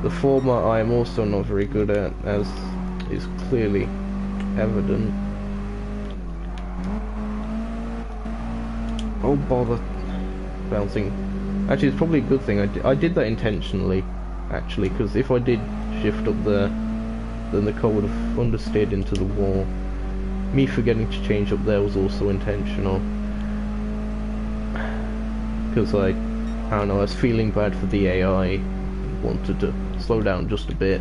The former I am also not very good at, as is clearly evident. Oh bother. Bouncing. Actually, it's probably a good thing I did that intentionally, actually, because if I did shift up there, then the car would have understeered into the wall. Me forgetting to change up there was also intentional, because I don't know, I was feeling bad for the AI, wanted to slow down just a bit.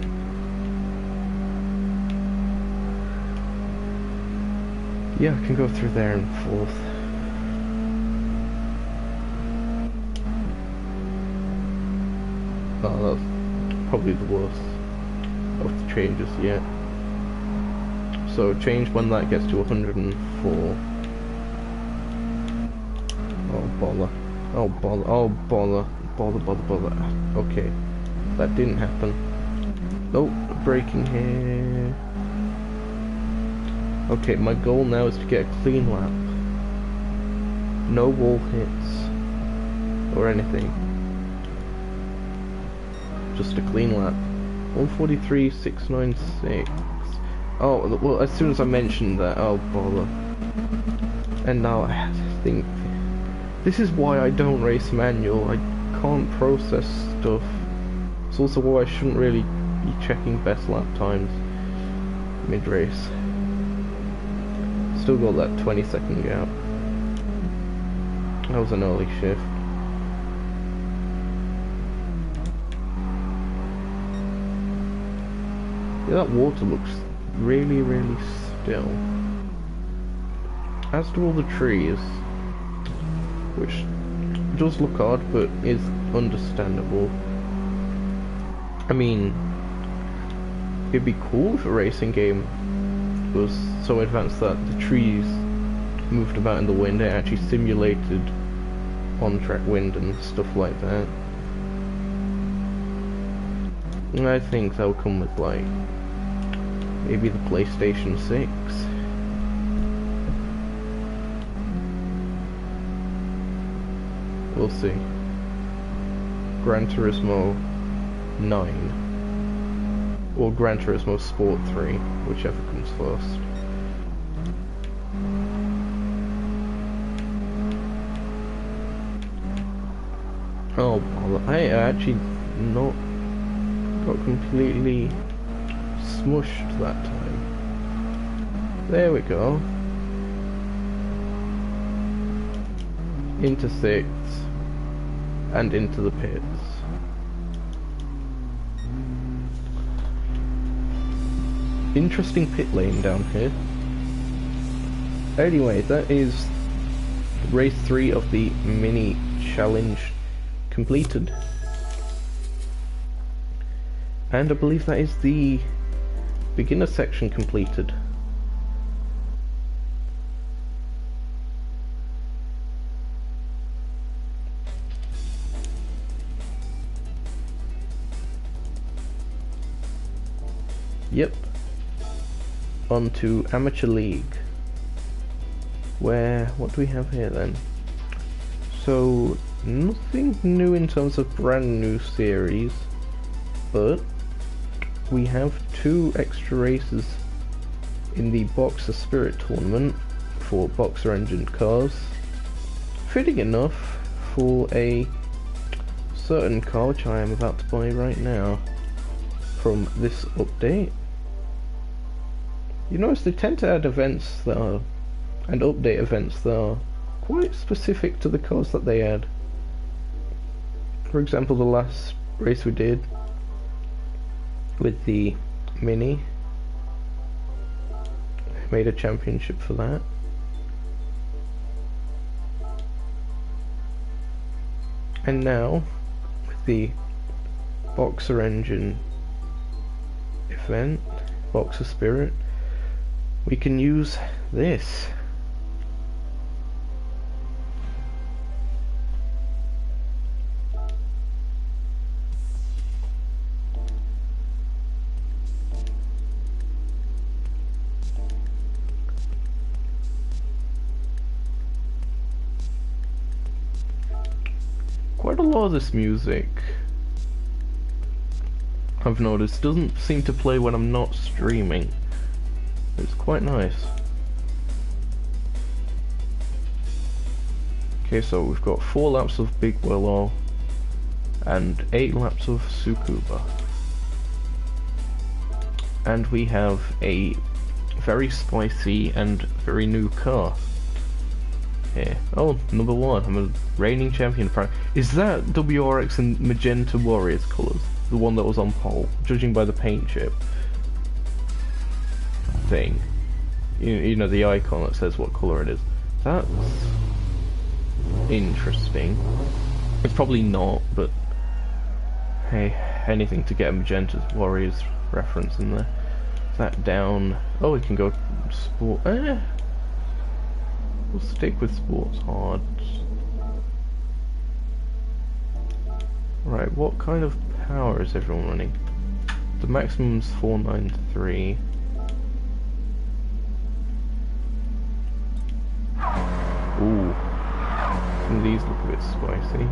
Yeah, I can go through there and forth. Oh, that's probably the worst of the changes yet. So change when that gets to 104. Oh bother. Oh bother. Oh bother. Bother, bother, bother. Okay. That didn't happen. Nope, braking here. Okay, my goal now is to get a clean lap. No wall hits or anything. Just a clean lap. 143.696. Oh, well, as soon as I mentioned that, oh bother. And now I have to think. This is why I don't race manual. I can't process stuff. It's also why I shouldn't really be checking best lap times mid-race. Still got that 20-second gap. That was an early shift. Yeah, that water looks really, really still. As do all the trees, which does look odd, but is understandable. I mean, it'd be cool if a racing game was so advanced that the trees moved about in the wind. It actually simulated on-track wind and stuff like that. And I think that'll come with, like, maybe the PlayStation 6. We'll see. Gran Turismo 9. Or Gran Turismo Sport 3, whichever comes first. Oh, I actually not got completely smushed that time. There we go. Into 6 and into the pits. Interesting pit lane down here. Anyway, that is race 3 of the mini challenge completed. And I believe that is the beginner section completed. Yep. On to Amateur League. What do we have here then? So, Nothing new in terms of brand new series, but we have 2 extra races in the Boxer Spirit tournament for Boxer engine cars. Fitting enough for a certain car which I am about to buy right now from this update. You notice they tend to add events that are, and update events that are quite specific to the cars that they add. For example, the last race we did with the Mini, made a championship for that. And now, with the Boxer engine event, Boxer Spirit, we can use this. Quite a lot of this music, I've noticed, doesn't seem to play when I'm not streaming. It's quite nice. Okay, so we've got 4 laps of Big Willow and 8 laps of Tsukuba. And we have a very spicy and very new car here. Oh, number 1. I'm a reigning champion. Is that WRX in magenta Warriors colours? The one that was on pole, judging by the paint chip thing. You know, the icon that says what colour it is. That's interesting. It's probably not, but hey, anything to get a magenta Warriors reference in there. That down. Oh, we can go sport. We'll stick with sports hard. Right, what kind of power is everyone running? The maximum's 493. Ooh, some of these look a bit spicy.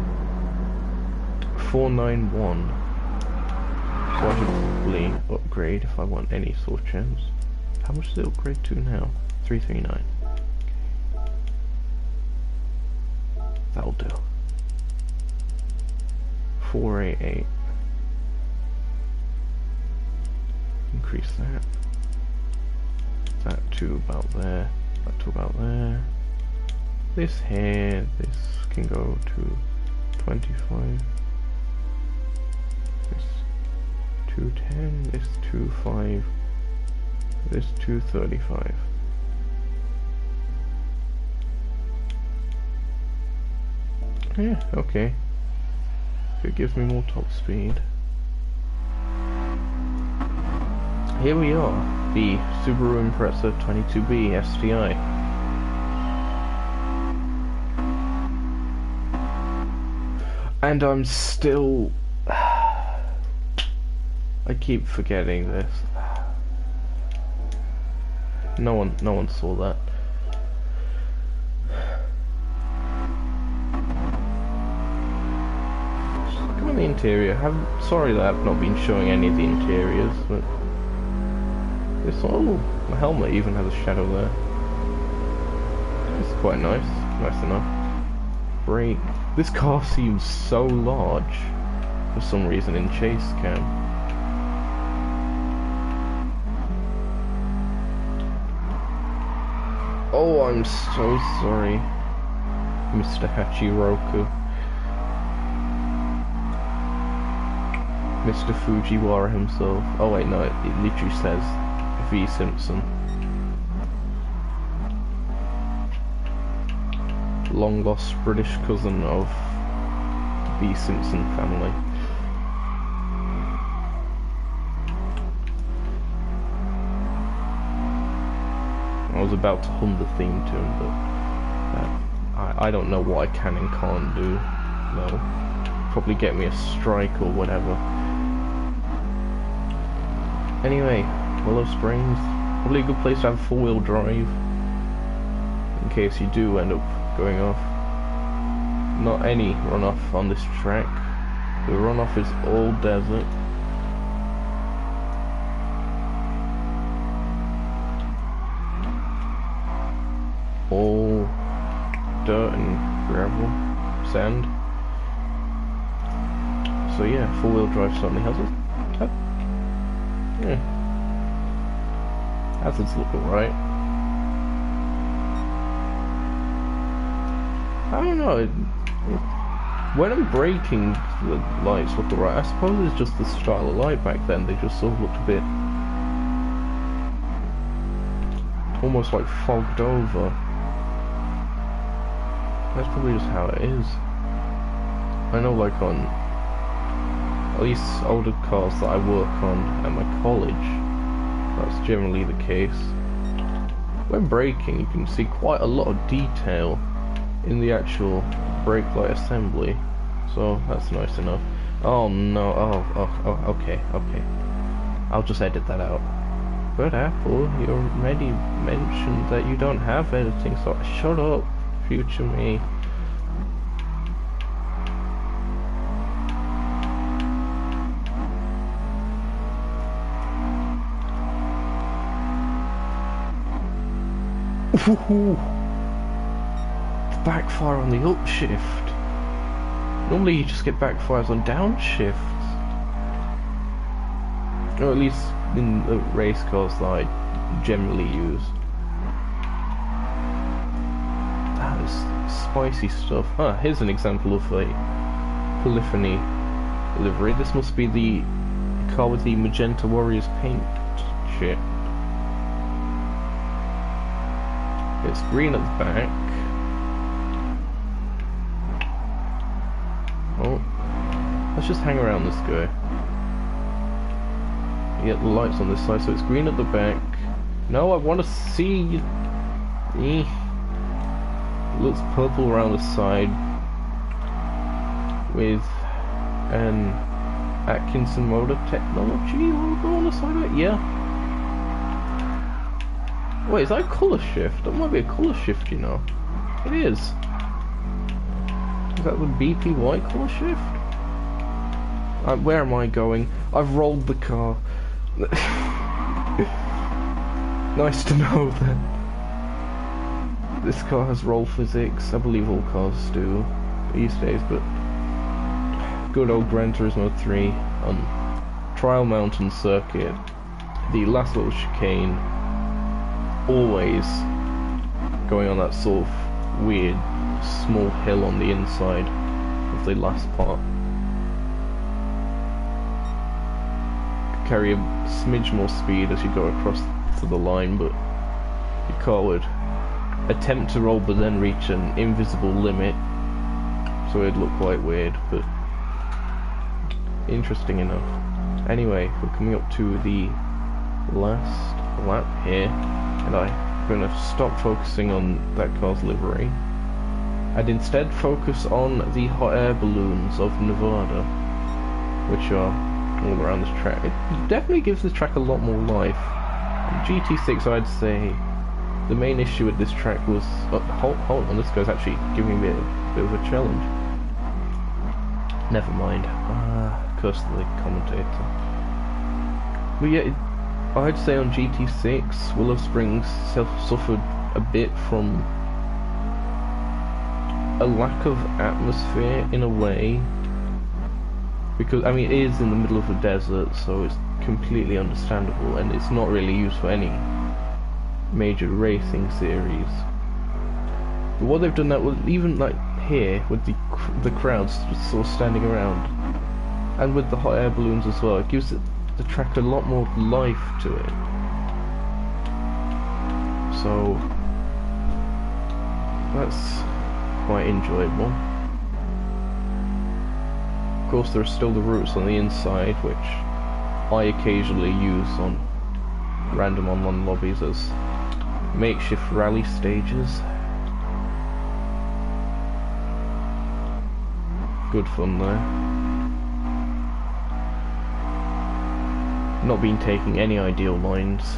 491. So I should probably upgrade if I want any sort of chance. How much does it upgrade to now? 339. That'll do. 488. Increase that. That to about there. That to about there. This here, this can go to 25. This 210, this 25, this 235. Yeah, okay. It gives me more top speed. Here we are, the Subaru Impreza 22B STI. And I'm still... I keep forgetting this. No one saw that. Look at the interior. Sorry that I've not been showing any of the interiors, but this one, the helmet even has a shadow there. It's quite nice. Nice enough. Brake. This car seems so large for some reason in chase cam. Oh, I'm so sorry, Mr. Hachiroku. Mr. Fujiwara himself. Oh wait, no, it literally says V. Simpson. Long lost British cousin of the B. Simpson family. I was about to hum the theme tune, but I don't know what I can and can't do. No, probably get me a strike or whatever. Anyway, Willow Springs, probably a good place to have 4-wheel drive in case you do end up going off. not any runoff on this track. The runoff is all desert. All dirt and gravel, sand. So yeah, four-wheel drive certainly has it. Yeah. Hazards look alright. I don't know. When I'm braking, the lights look alright. I suppose it's just the style of light back then. They just sort of looked a bit almost like fogged over. That's probably just how it is. I know, like on at least older cars that I work on at my college, that's generally the case. When braking, you can see quite a lot of detail in the actual brake light assembly, so that's nice enough. Oh no, okay. I'll just edit that out. But Apple, you already mentioned that you don't have editing, so shut up, future me. Ooh. Backfire on the upshift. Normally you just get backfires on downshifts. Or at least in the race cars that I generally use. That is spicy stuff. Ah, here's an example of a polyphony livery. This must be the car with the Magenta Warriors paint chip. It's green at the back. Oh, let's just hang around this guy. You get the lights on this side, so it's green at the back. No, I want to see. It looks purple around the side with an Atkinson Motor Technology logo on the side of it. Yeah. Wait, is that a colour shift? That might be a colour shift, you know. It is. Is that the BPY colour shift? Where am I going? I've rolled the car. Nice to know that this car has roll physics. I believe all cars do these days, but good old Gran Turismo 3 on Trial Mountain Circuit, the last little chicane, always going on that sort of weird small hill on the inside of the last part. Carry a smidge more speed as you go across to the line, but your car would attempt to roll but then reach an invisible limit, so it'd look quite weird, but interesting enough. Anyway, we're coming up to the last lap here, and I'm going to stop focusing on that car's livery and instead focus on the hot air balloons of Nevada, which are all around this track. It definitely gives the track a lot more life. GT6, I'd say the main issue with this track was hold on, this guy's actually giving me a bit of a challenge. Never mind. Curse the commentator. But yeah, I'd say on GT6 Willow Springs suffered a bit from a lack of atmosphere in a way, because I mean it is in the middle of the desert, so it's completely understandable, and it's not really used for any major racing series. But what they've done that was, even like here with the crowds just sort of standing around, and with the hot air balloons as well, it gives the track a lot more life to it. So that's quite enjoyable. Of course, there are still the routes on the inside, which I occasionally use on random online lobbies as makeshift rally stages. Good fun there. Not been taking any ideal lines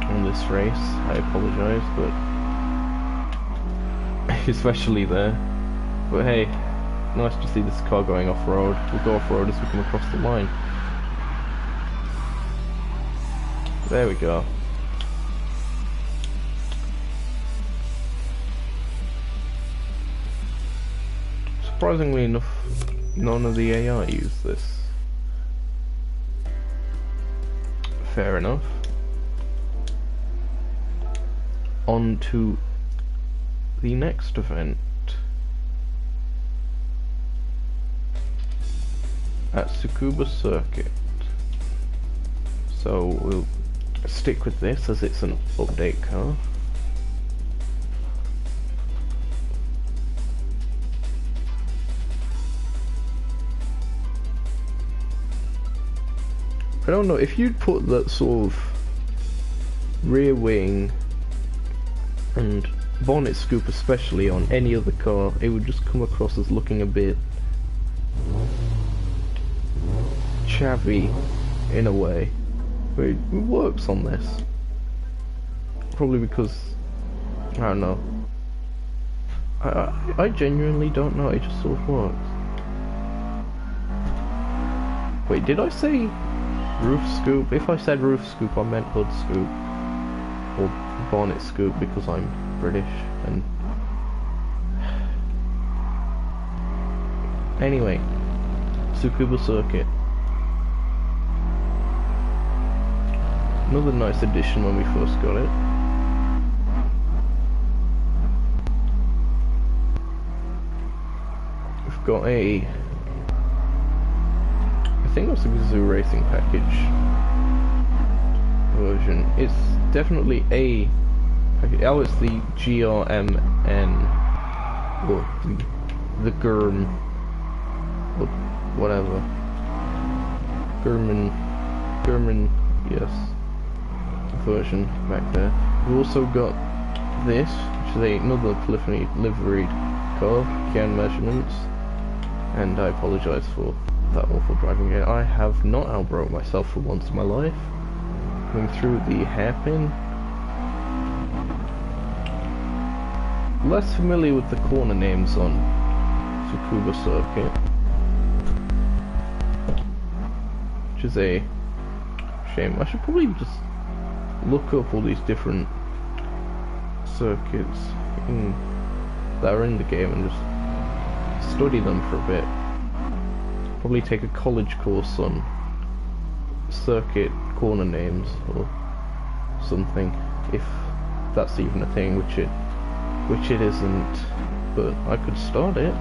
on this race, I apologise, but especially there. But hey, nice to see this car going off-road. We'll go off-road as we come across the line. There we go. Surprisingly enough, none of the AI use this. Fair enough. On to the next event at Tsukuba Circuit. So we'll stick with this as it's an update car. I don't know, if you'd put that sort of rear wing and bonnet scoop especially on any other car, it would just come across as looking a bit chavvy in a way. But it works on this. Probably because, I don't know. I genuinely don't know, it just sort of works. Wait, did I say roof scoop? If I said roof scoop, I meant hood scoop. Or bonnet scoop because I'm British and... Anyway, Tsukuba Circuit. Another nice addition when we first got it. We've got a... I think that's a Gazoo Racing Package version. It's definitely a package. Oh, it's the GRMN, or the GERM, or whatever. German, yes, version back there. We've also got this, which is another polyphony liveried car, can measurements, and I apologise for that awful driving game. I have not outbroke myself for once in my life. Going through the hairpin. Less familiar with the corner names on Tsukuba Circuit, which is a shame. I should probably just look up all these different circuits that are in the game and just study them for a bit. Probably take a college course on circuit corner names or something, if that's even a thing, which it isn't, but I could start it.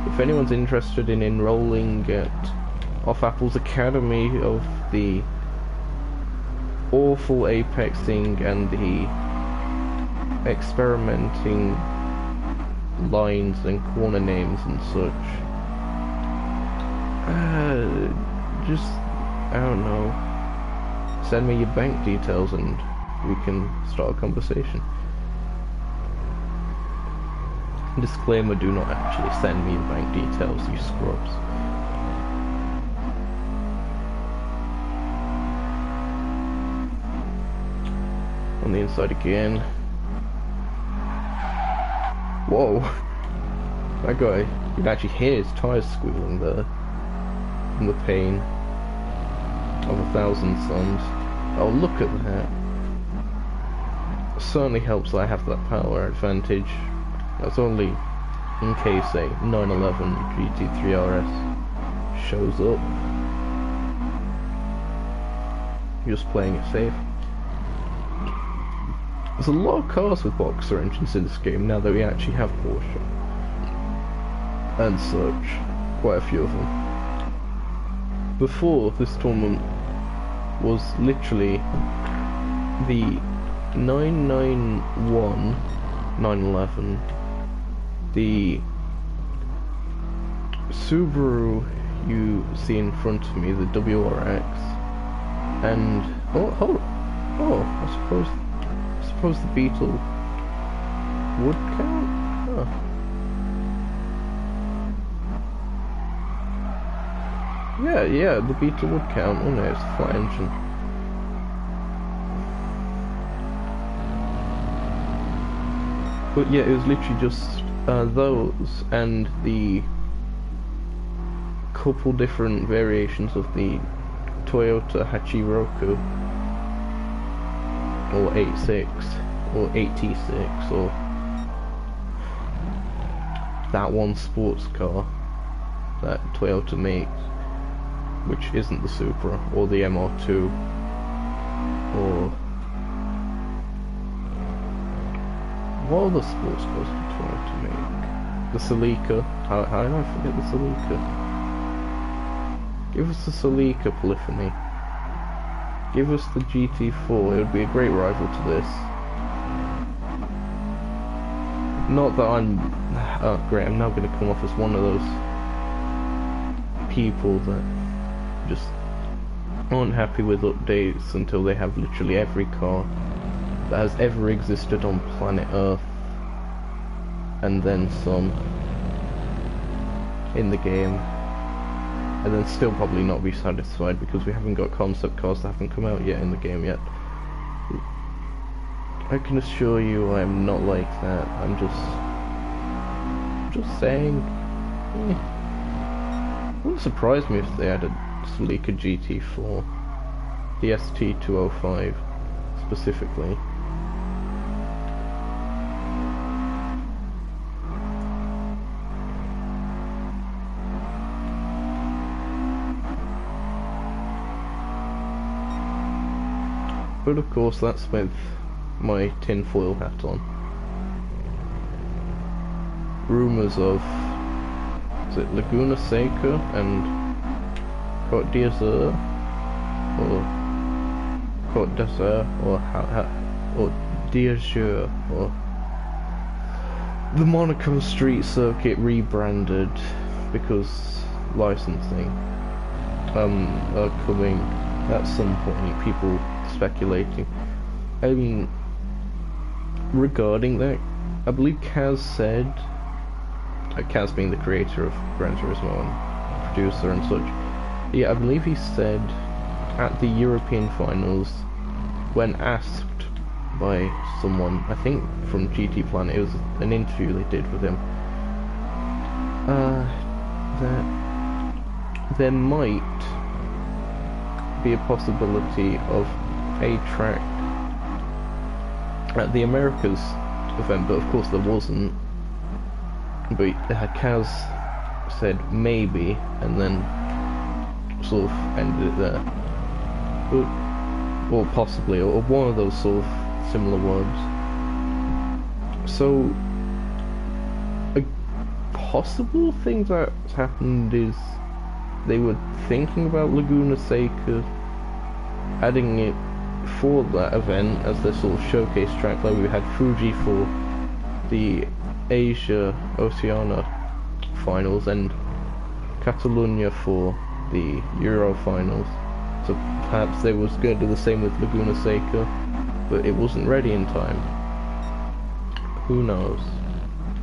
If anyone's interested in enrolling at Offaple's Academy of the awful apexing and the experimenting lines and corner names and such, just, I don't know, send me your bank details and we can start a conversation. Disclaimer, do not actually send me your bank details, you scrubs. On the inside again. Whoa! That guy, you can actually hear his tyres squealing there. From the pain of 1,000 suns. Oh, look at that. It certainly helps that I have that power advantage. That's only in case a 911 GT3 RS shows up. Just playing it safe. There's a lot of cars with boxer engines in this game now that we actually have Porsche and such. Quite a few of them. Before, this tournament was literally the 991 911, the Subaru you see in front of me, the WRX, and I suppose the Beetle would count? Huh. Yeah, the Beetle would count, wouldn't it? It's a flat engine. But yeah, it was literally just those and the couple different variations of the Toyota Hachiroku, or 86, or 86, or that one sports car that Toyota makes, which isn't the Supra, or the MR2, or what other sports cars did Toyota make? The Celica. How did I forget the Celica? Give us the Celica, Polyphony. Give us the GT4, it would be a great rival to this. Not that I'm... oh great, I'm now going to come off as one of those people that just aren't happy with updates until they have literally every car that has ever existed on planet Earth, and then some, in the game. And then still probably not be satisfied because we haven't got concept cars that haven't come out yet in the game yet. I can assure you I'm not like that. I'm just saying. It wouldn't surprise me if they had a Celica GT4, the ST205 specifically. But of course that's with my tinfoil hat on. Rumours of, is it Laguna Seca and Côte d'Azur, or Côte d'Azur, or d'Azur, or the Monaco Street Circuit rebranded because licensing are coming at some point. People speculating. I mean, regarding that, I believe Kaz said, Kaz being the creator of Gran Turismo and producer and such, yeah, I believe he said at the European finals, when asked by someone, I think from GT Planet, it was an interview they did with him, that there might be a possibility of a track at the Americas event, but of course there wasn't. But Kaz said maybe, and then sort of ended it there. But, or possibly, or one of those sort of similar words. So, a possible thing that's happened is they were thinking about Laguna Seca, adding it for that event as their sort of showcase track, like we had Fuji for the Asia Oceania finals and Catalunya for the Euro finals. So perhaps they was going to do the same with Laguna Seca, but it wasn't ready in time. Who knows?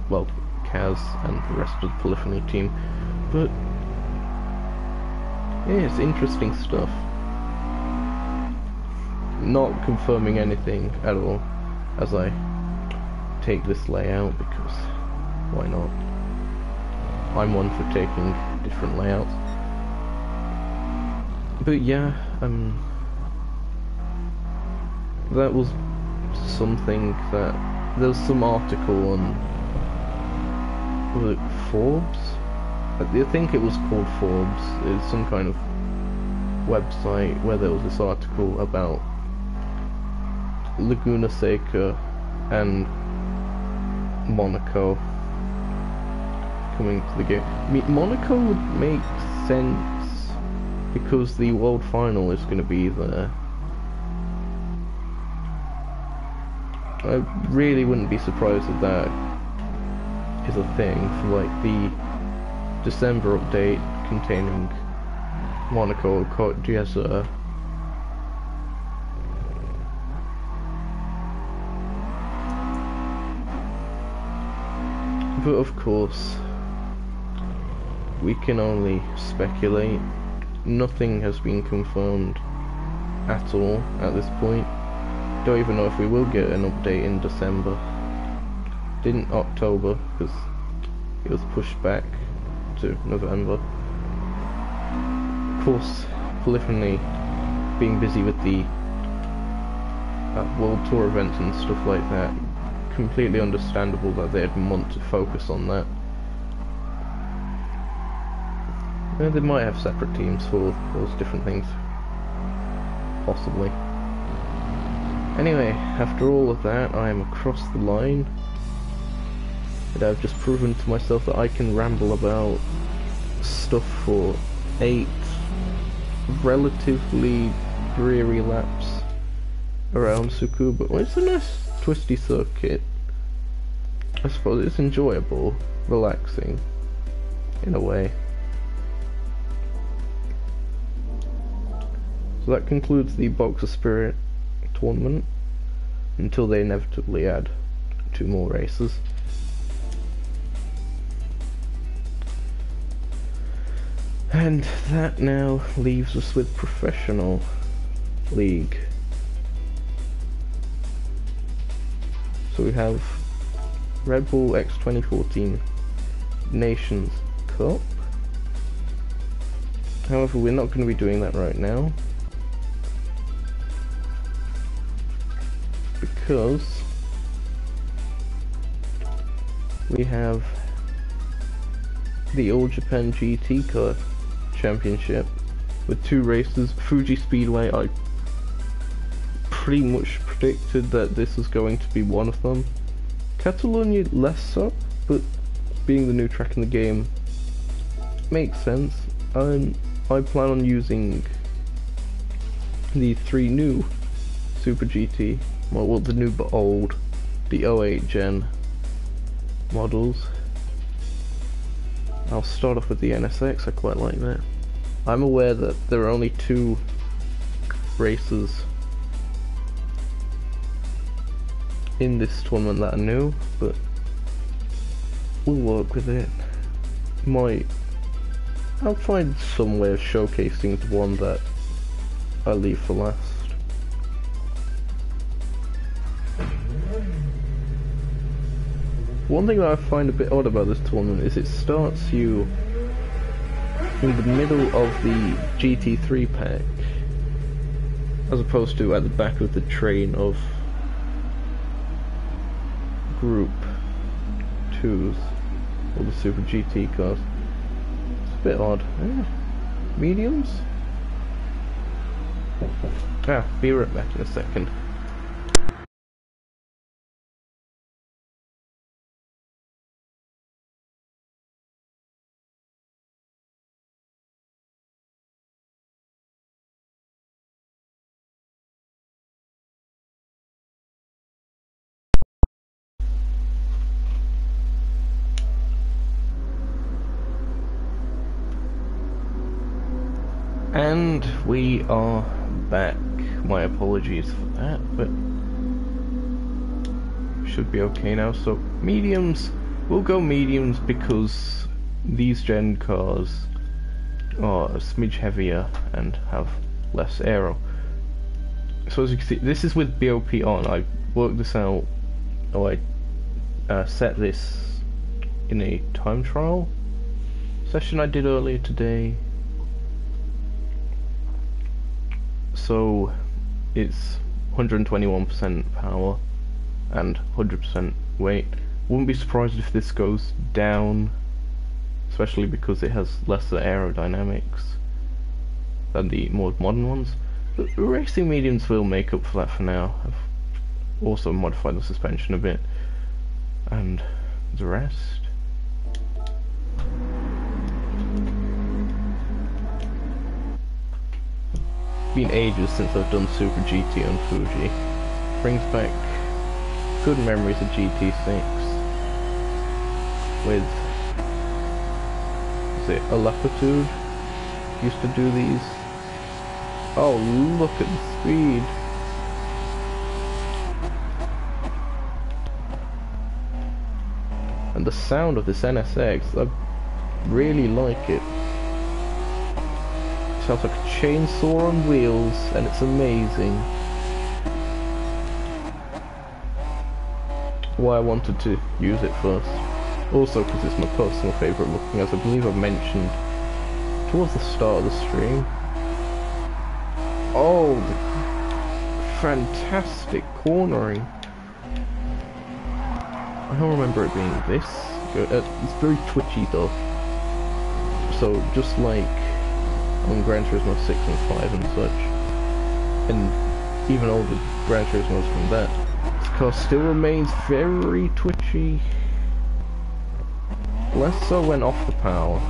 Well, Kaz and the rest of the Polyphony team. But yeah, it's interesting stuff. Not confirming anything at all as I take this layout, because why not? I'm one for taking different layouts. But yeah, that was something that there was some article on, was it Forbes? I think it was called Forbes. It's some kind of website where there was this article about Laguna Seca and Monaco coming to the game. I mean, Monaco would make sense because the World Final is going to be there. I really wouldn't be surprised if that is a thing for like the December update containing Monaco, Côte d'Azur. But of course, we can only speculate. Nothing has been confirmed at all at this point. Don't even know if we will get an update in December. Didn't October, because it was pushed back to November. Of course, Polyphony being busy with the World Tour events and stuff like that, completely understandable that they had a month to focus on that. They might have separate teams for those different things, possibly. Anyway, after all of that, I am across the line, and I've just proven to myself that I can ramble about stuff for 8 relatively dreary laps around Tsukuba. Well, it's a nice twisty circuit. I suppose it's enjoyable, relaxing, in a way. So that concludes the Boxer Spirit tournament, until they inevitably add 2 more races. And that now leaves us with Professional League. So we have Red Bull X 2014 Nations Cup. However, we're not going to be doing that right now, because we have the All Japan GT Car Championship with 2 races. Fuji Speedway, I pretty much predicted that this was going to be one of them. Catalonia less so, but being the new track in the game makes sense. I plan on using the 3 new Super GT, well, the new but old, the 08 gen models. I'll start off with the NSX, I quite like that. I'm aware that there are only 2 races in this tournament that are new, but we'll work with it. I'll find some way of showcasing the one that I leave for last. One thing that I find a bit odd about this tournament is it starts you in the middle of the GT3 pack, as opposed to at the back of the train of Group 2s, or the Super GT cars. It's a bit odd. Mediums? Be right back in a second. And we are back. My apologies for that, but should be okay now. So mediums, we'll go mediums because these gen cars are a smidge heavier and have less aero. So as you can see, this is with BOP on. I worked this out, or I set this in a time trial session I did earlier today. So it's 121% power and 100% weight. Wouldn't be surprised if this goes down, especially because it has lesser aerodynamics than the more modern ones. But racing mediums will make up for that for now. I've also modified the suspension a bit, and the rest. Been ages since I've done Super GT on Fuji. Brings back good memories of GT6 with, is it Alepitude? Used to do these. Oh, look at the speed. And the sound of this NSX, I really like it. Sounds like a chainsaw on wheels, and it's amazing. Why I wanted to use it first. Also because it's my personal favourite looking, as I believe I mentioned towards the start of the stream. Oh, the fantastic cornering. I don't remember it being this good. It's very twitchy though. So just like on Gran Turismo 6 and 5 and such, and even older Gran Turismos from that, this car still remains very twitchy. Less so when off the power.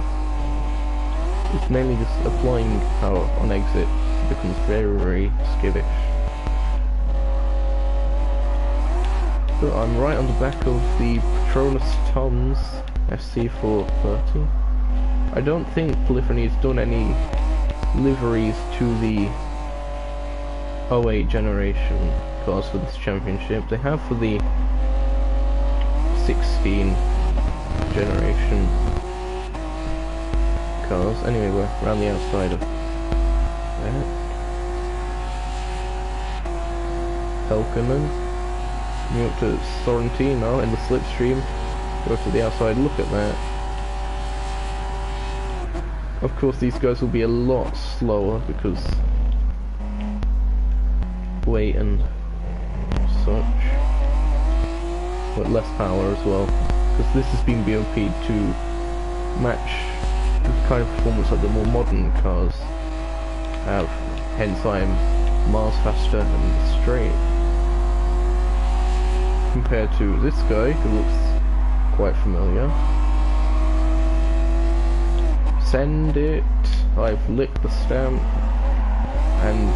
It's mainly just applying power on exit. It becomes very skittish. So I'm right on the back of the Patronus Tom's SC430. I don't think Polyphony's done any liveries to the 08 generation cars for this championship. They have for the 16 generation cars. Anyway, we're around the outside of that. Helkinen. Coming up to Sorrentino in the slipstream. Go to the outside, look at that. Of course these guys will be a lot slower because weight and such, but less power as well, because this has been BOP'd to match the kind of performance that the more modern cars have, hence I'm miles faster and straight compared to this guy who looks quite familiar. Send it. I've licked the stamp, and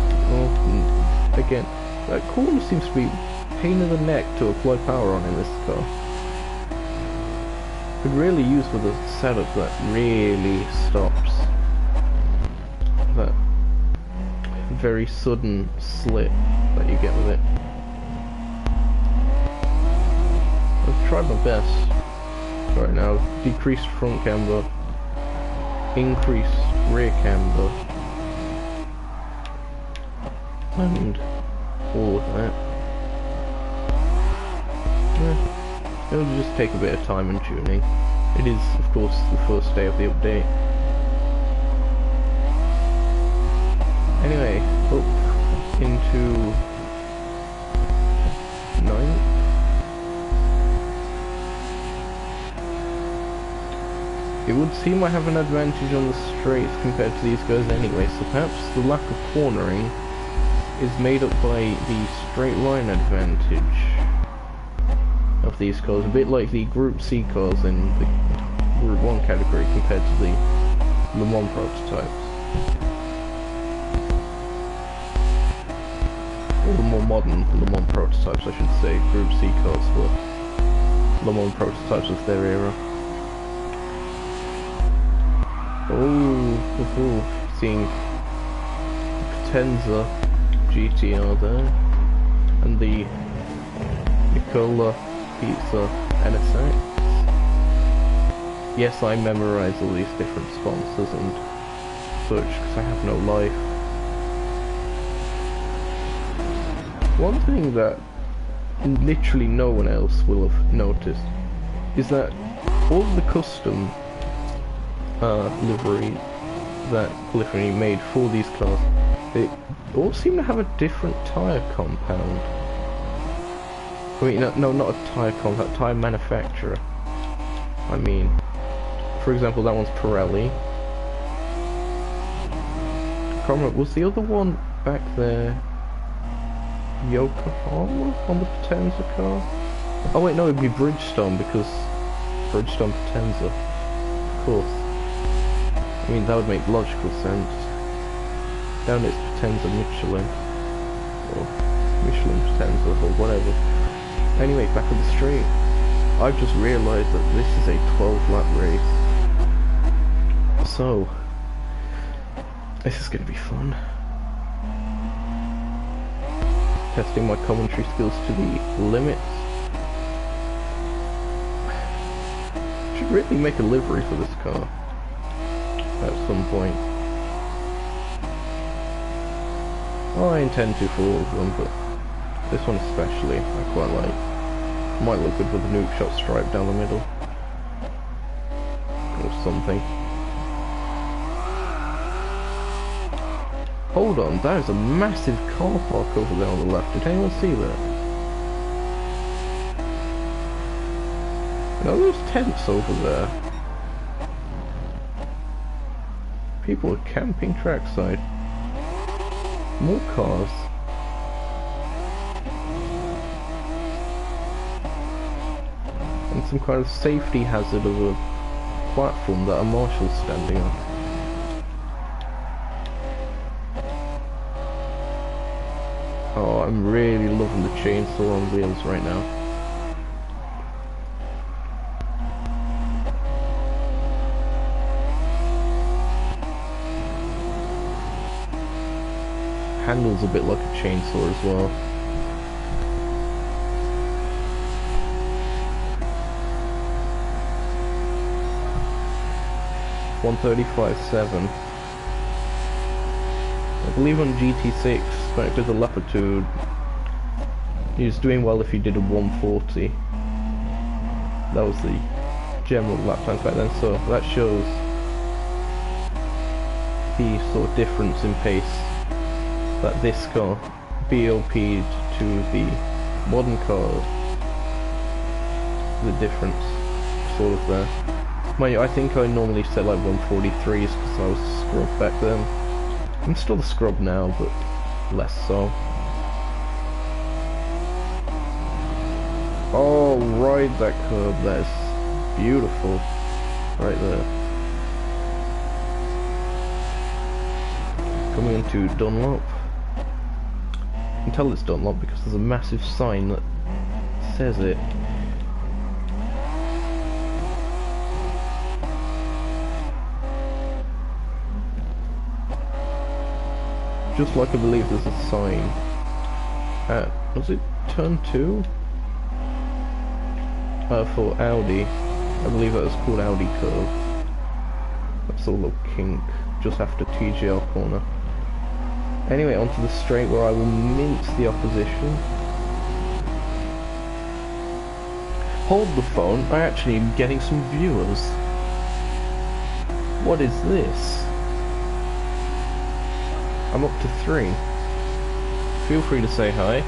again, that corner seems to be a pain in the neck to apply power on in this car. Could really use with a setup that really stops that very sudden slip that you get with it. I've tried my best right now. Decreased front camber, increased rear camber, and all of that. It'll just take a bit of time and tuning. It is, of course, the first day of the update. Anyway, up into 9th. It would seem I have an advantage on the straights compared to these guys anyway, so perhaps the lack of cornering is made up by the straight line advantage of these cars, a bit like the Group C cars in the Group 1 category compared to the Le Mans prototypes. Or the more modern Le Mans prototypes, I should say. Group C cars were Le Mans prototypes of their era. Oh, seeing Potenza GTR there, and the Nicola Pizza NSX. Yes, I memorize all these different sponsors and such because I have no life. One thing that literally no one else will have noticed is that all of the custom livery that Polyphony made for these cars, they all seem to have a different tyre compound. I mean, no, not a tyre compound, tyre manufacturer. I mean, for example, that one's Pirelli. I can't remember, was the other one back there Yokohama on the Potenza car? Oh wait, no, it'd be Bridgestone, because Bridgestone Potenza, of course. I mean, that would make logical sense. Down it's Potenza Michelin, or Michelin Potenza, or whatever. Anyway, back on the straight. I've just realised that this is a 12-lap race. So, this is going to be fun. Testing my commentary skills to the limits. Should really make a livery for this car at some point. Well, I intend to for all of them, but this one especially I quite like. Might look good with a Nukeshot stripe down the middle. something. Hold on, that is a massive car park over there on the left. Did anyone see that? Now there's tents over there. People are camping trackside. More cars. And some kind of safety hazard of a platform that a marshal's standing on. Oh, I'm really loving the chainsaw on wheels right now. Handles a bit like a chainsaw as well. .135.7. I believe on GT6, when it did the Latitude, he was doing well if he did a 140. That was the general lap times back then, so that shows the sort of difference in pace that this car BOP'd to the modern car. The difference sort of there. I think I normally set like 143s because I was a scrub back then. I'm still a scrub now, but less so. Oh, ride that curb, that's beautiful. Right there. Coming into Dunlop. You can tell it's Dunlop because there's a massive sign that says it. Just like I believe there's a sign at, was it turn 2? For Audi. I believe that was called Audi Curve. That's a little kink just after TGL corner. Anyway, onto the straight where I will mince the opposition. Hold the phone, I actually am getting some viewers. What is this? I'm up to 3. Feel free to say hi.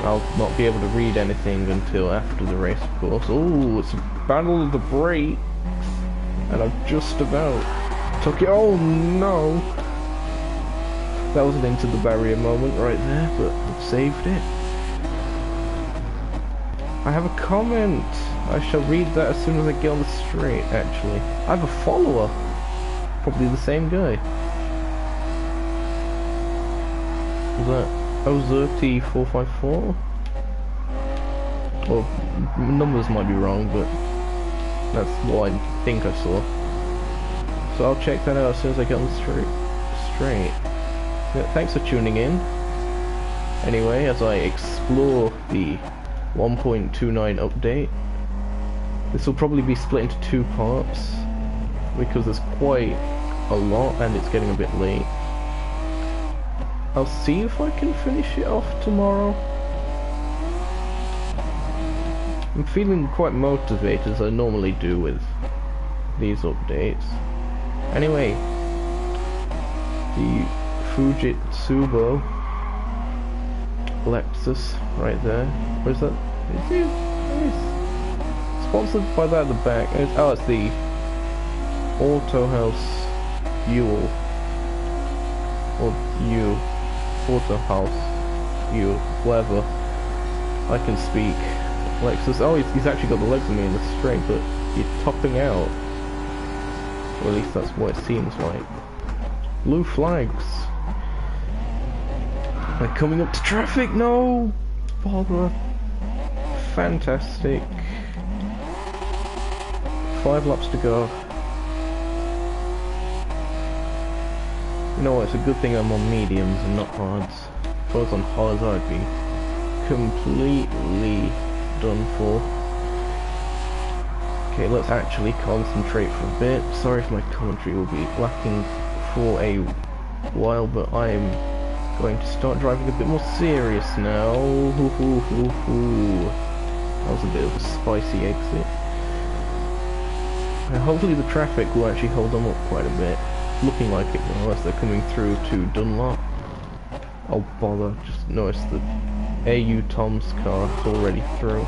I'll not be able to read anything until after the race, of course. Oh, it's a battle of the brakes. And I've just about took it. Oh no! That was an into the barrier moment right there, but I've saved it. I have a comment. I shall read that as soon as I get on the straight, actually. I have a follower. Probably the same guy. Was that Ozerty454? Well, numbers might be wrong, but that's what I think I saw. So I'll check that out as soon as I get on the straight. Yeah, thanks for tuning in. Anyway, as I explore the 1.29 update, this will probably be split into 2 parts because there's quite a lot and it's getting a bit late. I'll see if I can finish it off tomorrow. I'm feeling quite motivated as I normally do with these updates. Anyway, the Fujitsubo Lexus right there. Where's that? Is it? It's sponsored by that at the back. Oh, it's the Auto House Yule. Or U. Auto House Yule. Whatever. I can speak. Lexus. Oh, he's actually got the legs on me in the straight, but he's topping out. Or at least that's what it seems like. Blue flags. They're coming up to traffic. No! Bother. Fantastic. 5 laps to go. You know what, it's a good thing I'm on mediums and not hards. If I was on hards, I'd be completely done for. Okay, let's actually concentrate for a bit. Sorry if my commentary will be lacking for a while, but I'm going to start driving a bit more serious now. That was a bit of a spicy exit. Hopefully the traffic will actually hold them up quite a bit. Looking like it will, unless they're coming through to Dunlop. Oh bother, just noticed that AU Tom's car is already through.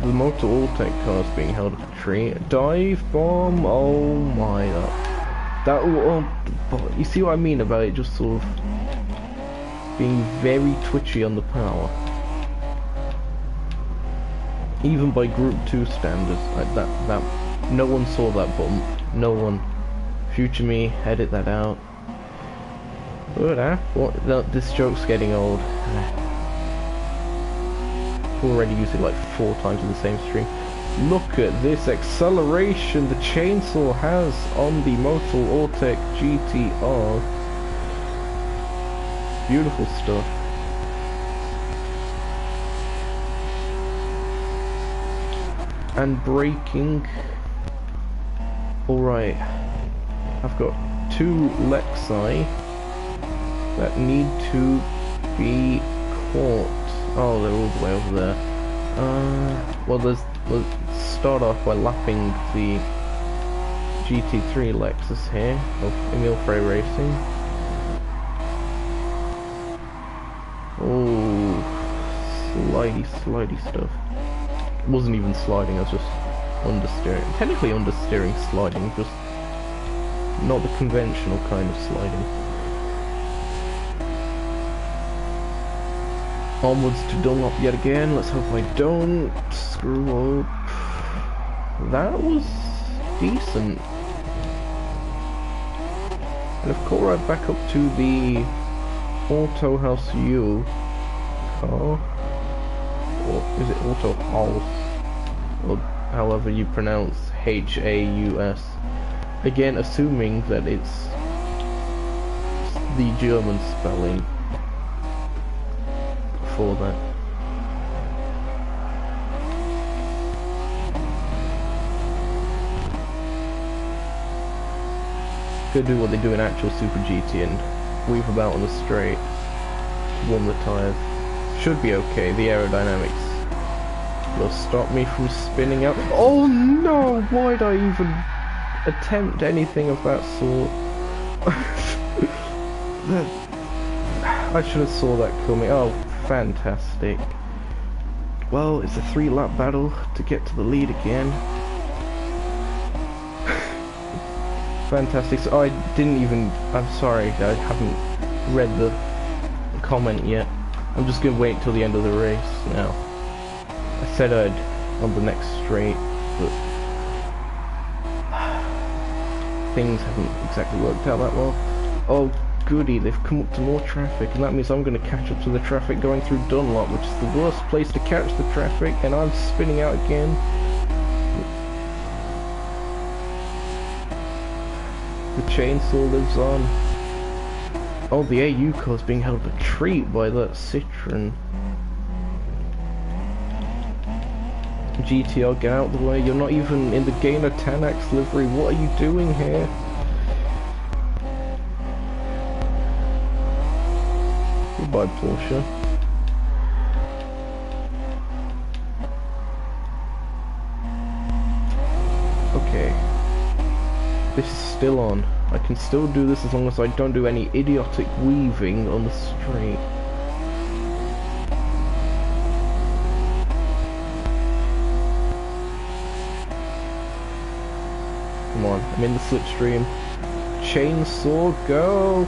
The Motor Alltech car is being held up a tree. Dive bomb! Oh my, that will, oh, you see what I mean about it just sort of being very twitchy on the power. Even by Group 2 standards, like that no one saw that bump. No one. Future me, edit that out. What? No, this joke's getting old. Already used it like 4 times in the same stream. Look at this acceleration the chainsaw has on the Motor Alltech GTR. Beautiful stuff. And braking. Alright. I've got 2 Lexi that need to be caught. Oh, they're all the way over there. Well, let's start off by lapping the GT3 Lexus here of Emil Frey Racing. Oh, slidey stuff. It wasn't even sliding, I was just understeering. Technically understeering sliding, just not the conventional kind of sliding. Onwards to Dunlop yet again, let's hope I don't screw up. That was decent. And I've caught right back up to the Auto House U car. Or is it Auto House? Or however you pronounce H-A-U-S. Again, assuming that it's the German spelling for that. Could do what they do in actual Super GT and weave about on the straight, warm the tyres. Should be okay. The aerodynamics will stop me from spinning out. Oh no! Why'd I even attempt anything of that sort? I should have saw that coming. Oh, fantastic. Well, it's a 3-lap battle to get to the lead again. Fantastic. So I didn't even... I'm sorry, I haven't read the comment yet. I'm just going to wait till the end of the race now. I said I'd on the next straight, but things haven't exactly worked out that well. Oh goody, they've come up to more traffic, and that means I'm going to catch up to the traffic going through Dunlop, which is the worst place to catch the traffic, and I'm spinning out again. The chainsaw lives on. Oh, the AU car is being held a treat by that Citroen. GTR, get out of the way. You're not even in the Gainer 10X livery. What are you doing here? Goodbye, Porsche. Okay. This is still on. I can still do this as long as I don't do any idiotic weaving on the straight. Come on, I'm in the slipstream. Chainsaw, go!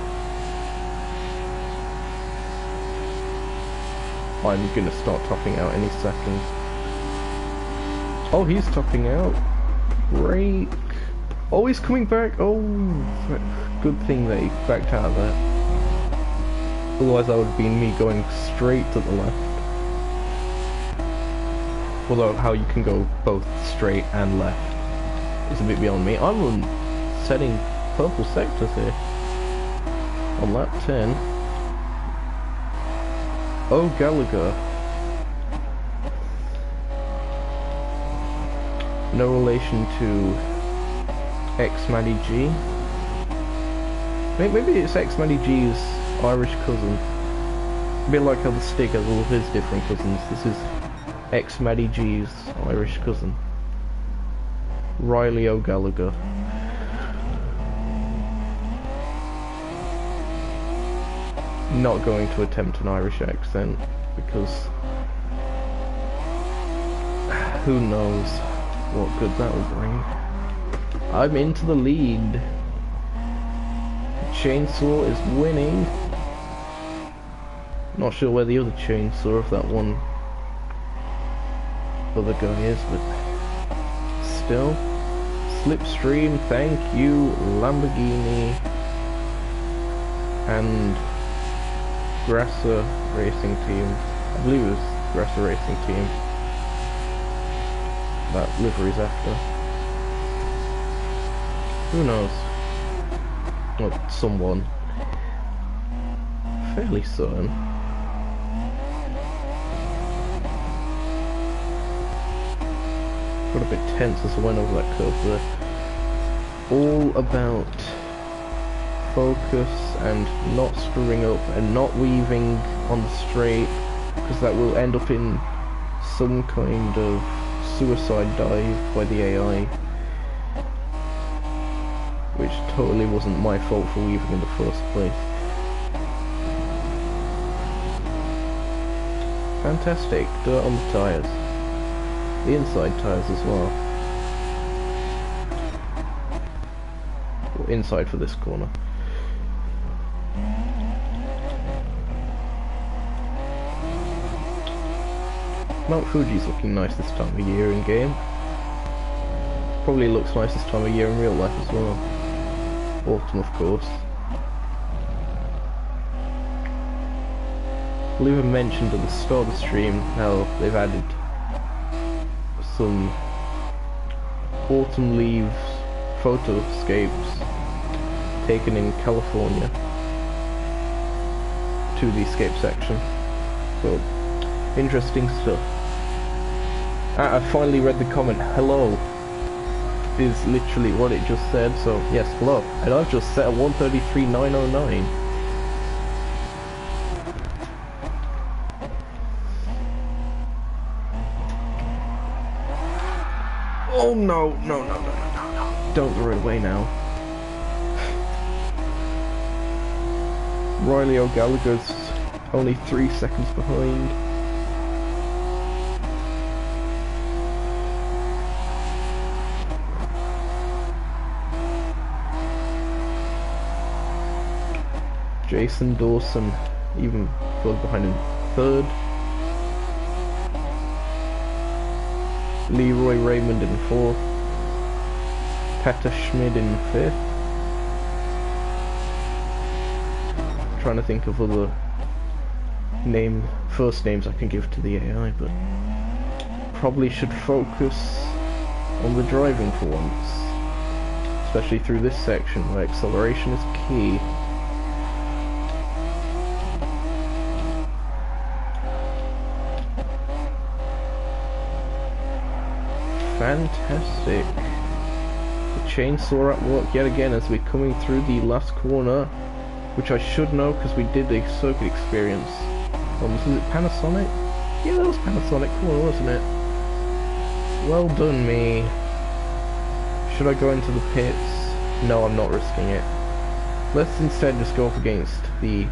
I'm gonna start topping out any second. Oh, he's topping out. Great. Oh, he's coming back. Oh, good thing they backed out of that. Otherwise that would have been me going straight to the left. Although how you can go both straight and left is a bit beyond me. I'm setting purple sectors here on lap 10. Oh, Gallagher. No relation to X-Maddie G. Maybe it's X-Maddie G's Irish cousin. A bit like how the Stig has all of his different cousins. This is ex-Maddie G's Irish cousin, Riley O'Gallagher. Not going to attempt an Irish accent because who knows what good that will bring. I'm into the lead. Chainsaw is winning. Not sure where the other chainsaw of that one other guy is, but still. Slipstream, thank you, Lamborghini, and Grasser Racing Team. I believe it was Grasser Racing Team. That livery's after. Who knows? Well, someone. Fairly certain. Got a bit tense as I went over that curve there. All about focus and not screwing up and not weaving on the straight, because that will end up in some kind of suicide dive by the AI, which totally wasn't my fault for weaving in the first place. Fantastic, dirt on the tyres. The inside tyres as well. Or inside for this corner. Mount Fuji's looking nice this time of year in game. Probably looks nice this time of year in real life as well. Autumn, of course. I believe I mentioned at the start of the stream how they've added some autumn leaves photoscapes taken in California to the escape section. So, interesting stuff. I finally read the comment, hello, is literally what it just said, so yes, hello. And I've just set a 133.909. Oh no, no. Don't throw it away now. Riley O'Gallagher's only 3 seconds behind. Jason Dawson even further behind in 3rd. Leroy Raymond in 4th. Petter Schmid in 5th. Trying to think of other first names I can give to the AI, but probably should focus on the driving for once, especially through this section where acceleration is key. Fantastic. The chainsaw at work yet again as we're coming through the last corner, which I should know because we did a circuit experience. Was it Panasonic? Yeah, that was Panasonic corner, wasn't it? Well done me. Should I go into the pits? No, I'm not risking it. Let's instead just go up against the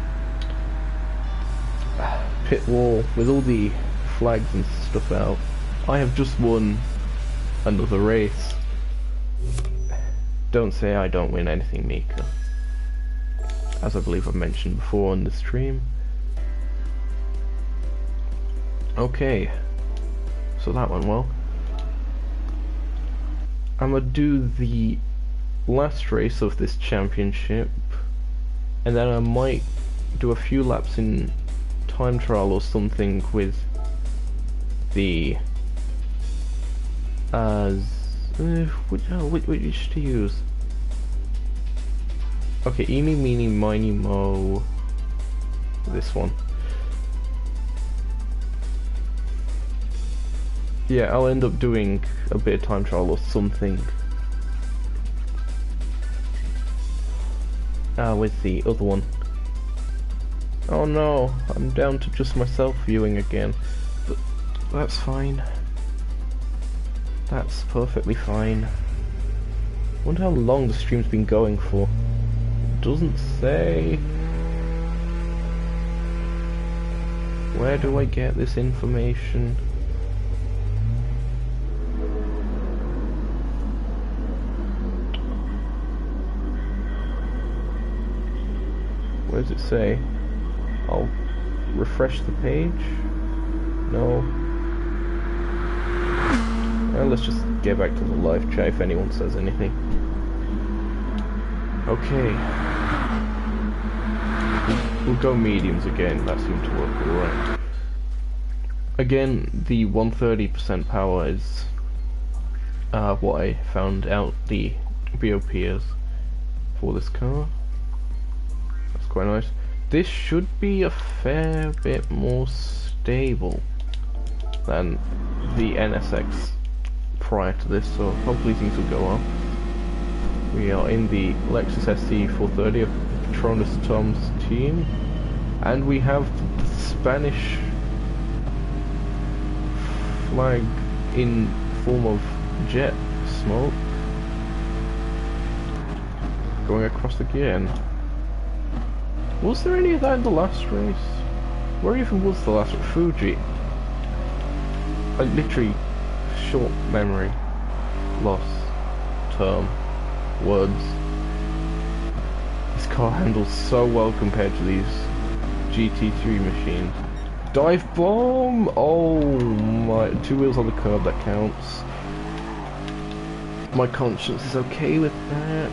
pit wall with all the flags and stuff out. I have just won another race. Don't say I don't win anything, Mika. As I believe I've mentioned before on the stream. Okay, so that went well. I'm gonna do the last race of this championship, and then I might do a few laps in time trial or something with the which to use? Okay, eeny, meeny, miny, mo. This one. Yeah, I'll end up doing a bit of time trial or something. With the other one. Oh no, I'm down to just myself viewing again. But That's fine. That's perfectly fine. Wonder how long the stream's been going for. Doesn't say. Where do I get this information? Where does it say? I'll refresh the page. No. Well, let's just get back to the live chat if anyone says anything. Okay. We'll go mediums again, that seemed to work alright. Again, the 130% power is what I found out the BOP is for this car. That's quite nice. This should be a fair bit more stable than the NSX prior to this, so hopefully things will go well. We are in the Lexus SC430 of Patronus Tom's team, and we have the Spanish flag in form of jet smoke going across again. Was there any of that in the last race? Where even was the last one? Fuji? I literally, short memory, loss, term, words. This car handles so well compared to these GT3 machines. Dive bomb! Oh my, 2 wheels on the curb, that counts. My conscience is okay with that.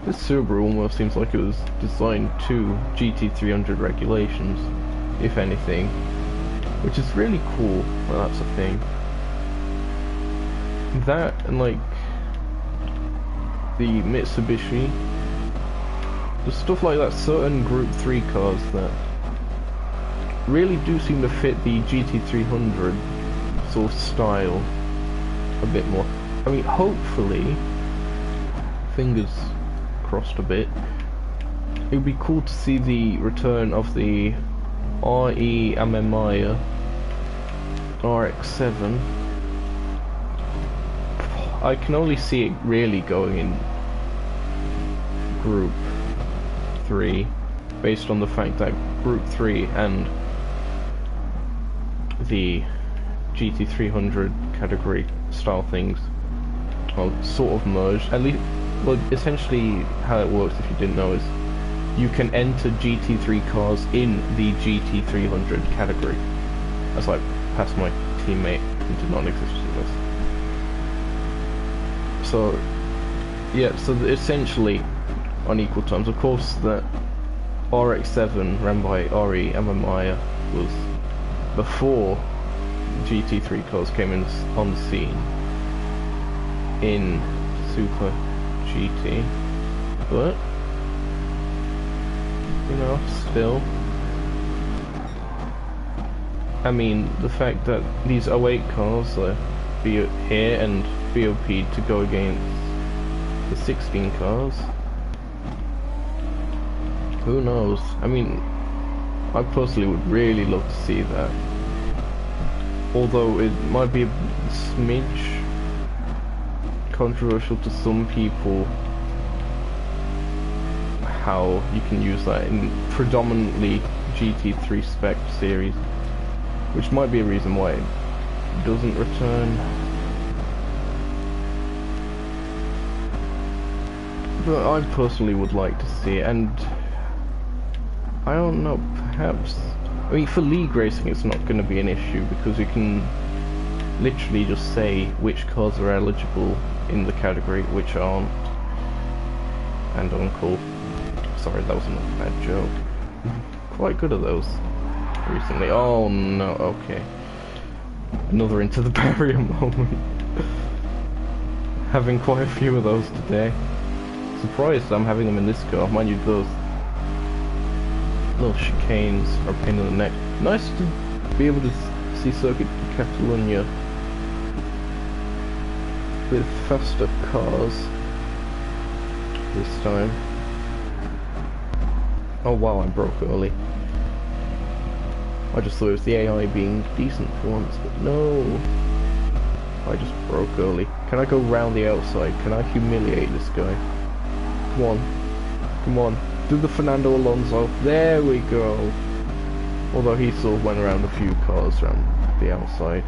This Subaru almost seems like it was designed to GT300 regulations, if anything. Which is really cool, well, that's a thing. That and like the Mitsubishi, there's stuff like that, certain Group 3 cars that really do seem to fit the GT300 sort of style a bit more. I mean, hopefully, fingers crossed a bit, it would be cool to see the return of the RE Amemiya RX-7. I can only see it really going in Group 3 based on the fact that Group 3 and the GT300 category style things are sort of merged. At least, well, essentially how it works, if you didn't know, is you can enter GT3 cars in the GT300 category. As I passed my teammate who did not exist in this. So, yeah, so essentially on equal terms. Of course, that RX-7 ran by RE Amemiya was before GT3 cars came in on the scene in Super GT, but you know, still, I mean, the fact that these 08 cars are here and BOP'd to go against the 16 cars, who knows? I mean, I personally would really love to see that, although it might be a smidge controversial to some people how you can use that in predominantly GT3 spec series, which might be a reason why it doesn't return. But I personally would like to see it, and I don't know, perhaps, I mean, for league racing it's not going to be an issue because you can literally just say which cars are eligible in the category, which aren't, and uncle. Sorry, that was another bad joke. Quite good at those recently. Oh no, okay. Another into the barrier moment. Having quite a few of those today. Surprised I'm having them in this car. Mind you, those little chicanes are a pain in the neck. Nice to be able to see Circuit Catalunya with faster cars this time. Oh wow, I broke early. I just thought it was the AI being decent for once, but no. I just broke early. Can I go round the outside? Can I humiliate this guy? Come on. Come on. Do the Fernando Alonso. There we go. Although he sort of went around a few cars around the outside.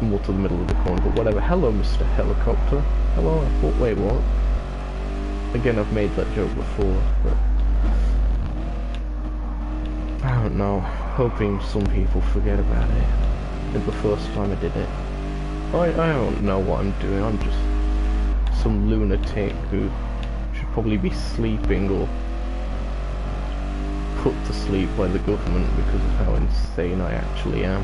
More to the middle of the corner, but whatever. Hello, Mr. Helicopter. Hello, I thought, wait, what? Again, I've made that joke before, but... I don't know. Hoping some people forget about it. It's the first time I did it. I don't know what I'm doing. I'm just some lunatic who should probably be sleeping or put to sleep by the government because of how insane I actually am.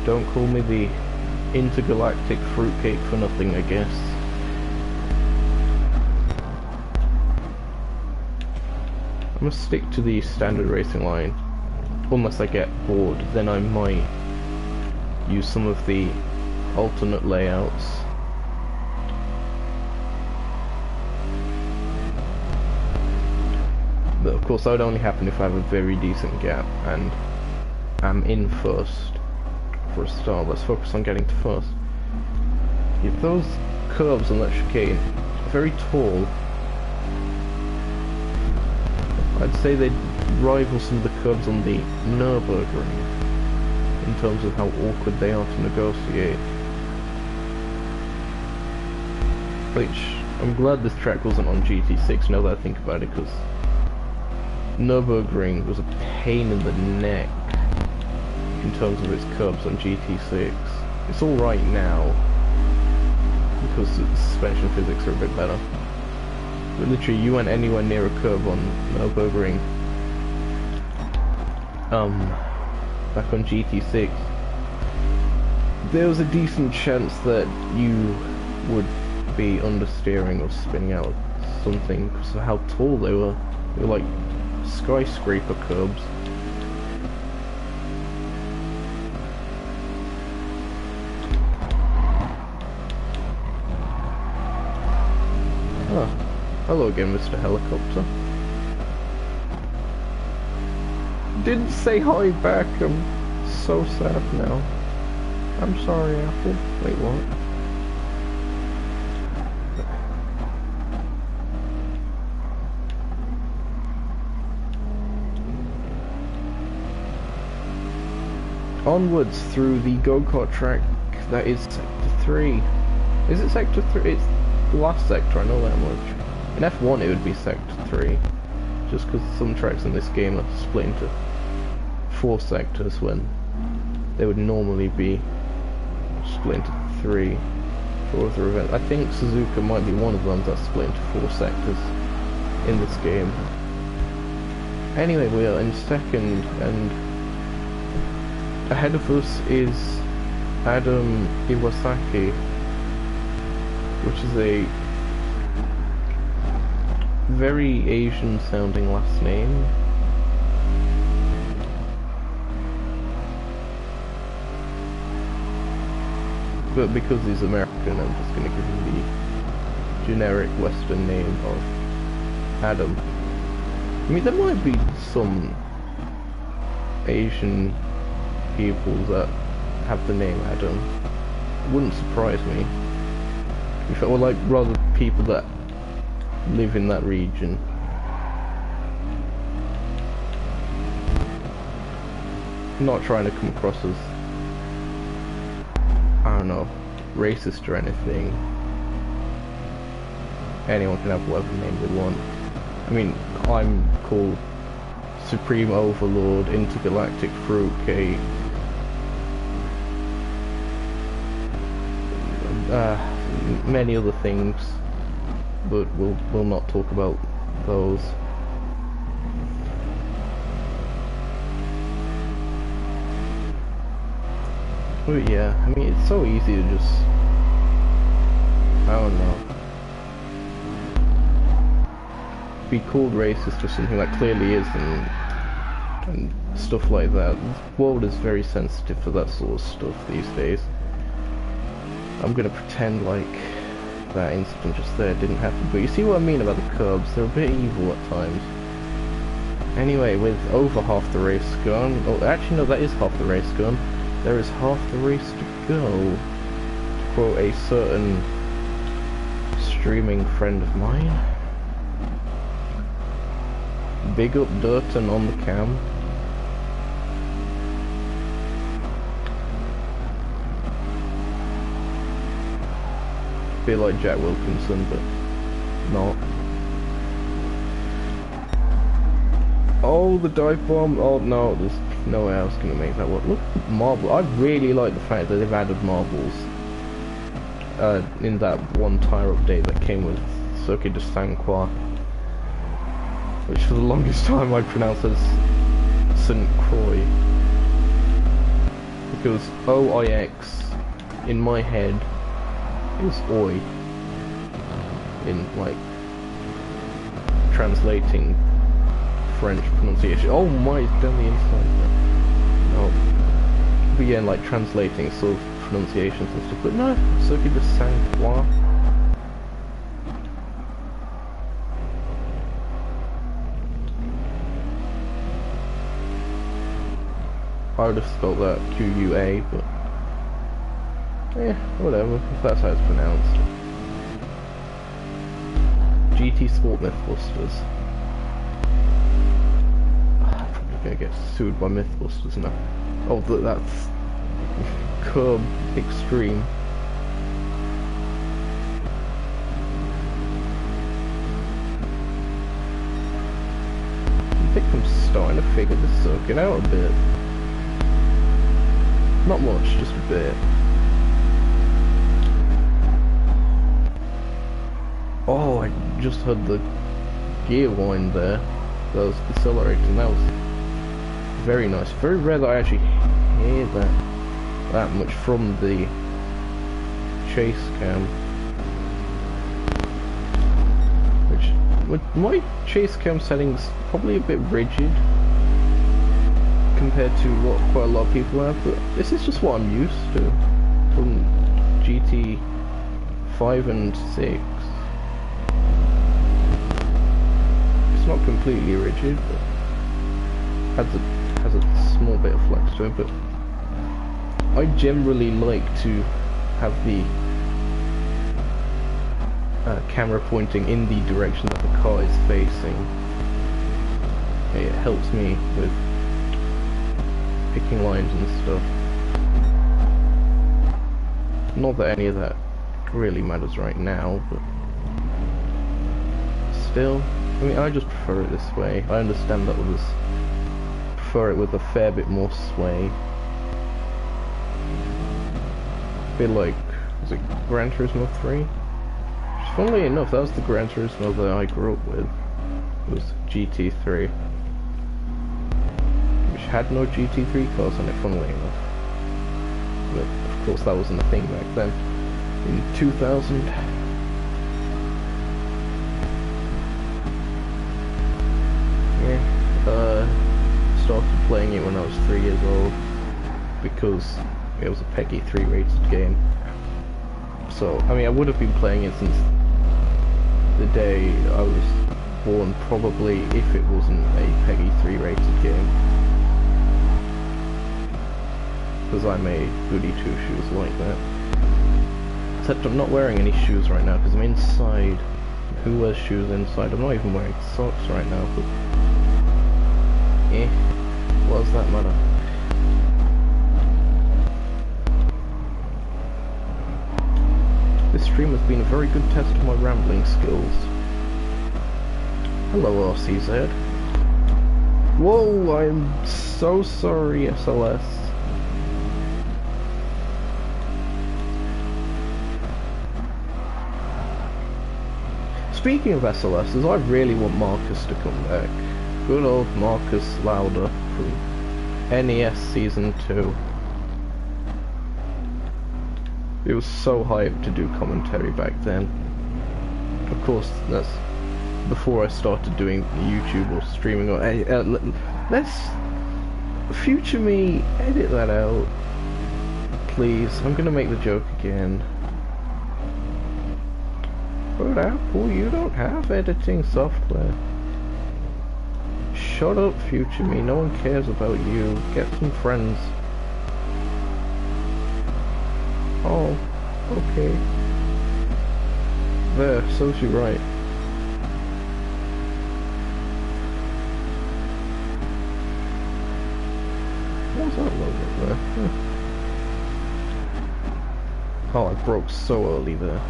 Don't call me the intergalactic fruitcake for nothing, I guess. I'm gonna stick to the standard racing line. Unless I get bored, then I might use some of the alternate layouts. But of course that would only happen if I have a very decent gap and I'm in first for a start. Let's focus on getting to first. If those curves on that chicane are very tall, I'd say they'd rival some of the curves on the Nürburgring in terms of how awkward they are to negotiate. Which, I'm glad this track wasn't on GT6 now that I think about it, because Nürburgring was a pain in the neck in terms of its curbs on GT6. It's alright now because the suspension physics are a bit better. But literally, you went anywhere near a curb on Nürburgring back on GT6, there was a decent chance that you would be understeering or spinning out something because of how tall they were. They were like skyscraper curbs. Oh, hello again, Mr. Helicopter. Didn't say hi back. I'm so sad now. I'm sorry, Apple. Wait, what? Onwards through the go-kart track that is Sector 3. Is it Sector 3? It's the last sector, I know that much. In F1 it would be Sector 3. Just because some tracks in this game are split into 4 sectors when they would normally be split into 3 for other events. I think Suzuka might be one of them that's split into 4 sectors in this game. Anyway, we are in second, and ahead of us is Adam Iwasaki, which is a very Asian sounding last name. But because he's American, I'm just going to give him the generic Western name of Adam. I mean, there might be some Asian people that have the name Adam. It wouldn't surprise me. Or like, rather, people that live in that region. I'm not trying to come across as, I don't know, racist or anything. Anyone can have whatever name they want. I mean, I'm called Supreme Overlord, Intergalactic Fruitcake, many other things, but we'll not talk about those. But yeah, I mean, it's so easy to just, I don't know, be called racist for something that clearly isn't, and stuff like that. The world is very sensitive for that sort of stuff these days. I'm gonna pretend like that incident just there didn't happen, but you see what I mean about the curbs? They're a bit evil at times. Anyway, with over half the race gone, oh actually no, that is half the race gone, there is half the race to go, to quote a certain streaming friend of mine. Big up Durton on the cam. Bit like Jack Wilkinson, but not. Oh, the dive bomb. Oh no, there's no way I was gonna make that work. Look, marble. I really like the fact that they've added marbles in that one tire update that came with Circuit de Saint Croix, which for the longest time I pronounced as St. Croix, because OIX in my head is Oi in like translating French pronunciation. Oh my, it's down the inside there. No. But yeah, like translating sort of pronunciations and stuff. But no, Circuit de Saint Croix. I would have spelled that Q-U-A, but yeah, whatever, if that's how it's pronounced. GT Sport Mythbusters. I'm probably gonna get sued by Mythbusters now. Oh, that's Curb Extreme. I think I'm starting to figure this circuit out a bit. Not much, just a bit. Oh, I just heard the gear whine there. That was decelerating. That was very nice. Very rare that I actually hear that much from the chase cam. Which, with my chase cam settings, probably a bit rigid compared to what quite a lot of people have, but this is just what I'm used to from GT 5 and 6. It's not completely rigid, but has a small bit of flex to it. But I generally like to have the camera pointing in the direction that the car is facing. It helps me with picking lines and stuff. Not that any of that really matters right now, but still, I mean, I just prefer it this way. I understand that others prefer it with a fair bit more sway. A bit like, was it Gran Turismo 3? Which, funnily enough, that was the Gran Turismo that I grew up with. It was GT3. Which had no GT3 cars on it, funnily enough. But, of course, that wasn't a thing back then. In 2000. Started playing it when I was 3 years old because it was a PEGI 3 rated game. So, I mean, I would have been playing it since the day I was born, probably, if it wasn't a PEGI 3 rated game. Because I'm a goody two shoes like that. Except I'm not wearing any shoes right now because I'm inside. Who wears shoes inside? I'm not even wearing socks right now, but what does that matter? This stream has been a very good test of my rambling skills. Hello RCZ. Whoa, I'm so sorry SLS. Speaking of SLSs, I really want Marcus to come back. Good old Marcus Lauder from NES Season 2. It was so hyped to do commentary back then. Of course, that's before I started doing YouTube or streaming. Or let's future me edit that out, please. I'm gonna make the joke again. But Apple, you don't have editing software. Shut Shut up, future me. No one cares about you. Get some friends. Oh, okay. There, so she right. What's that logo there? Oh, I broke so early there.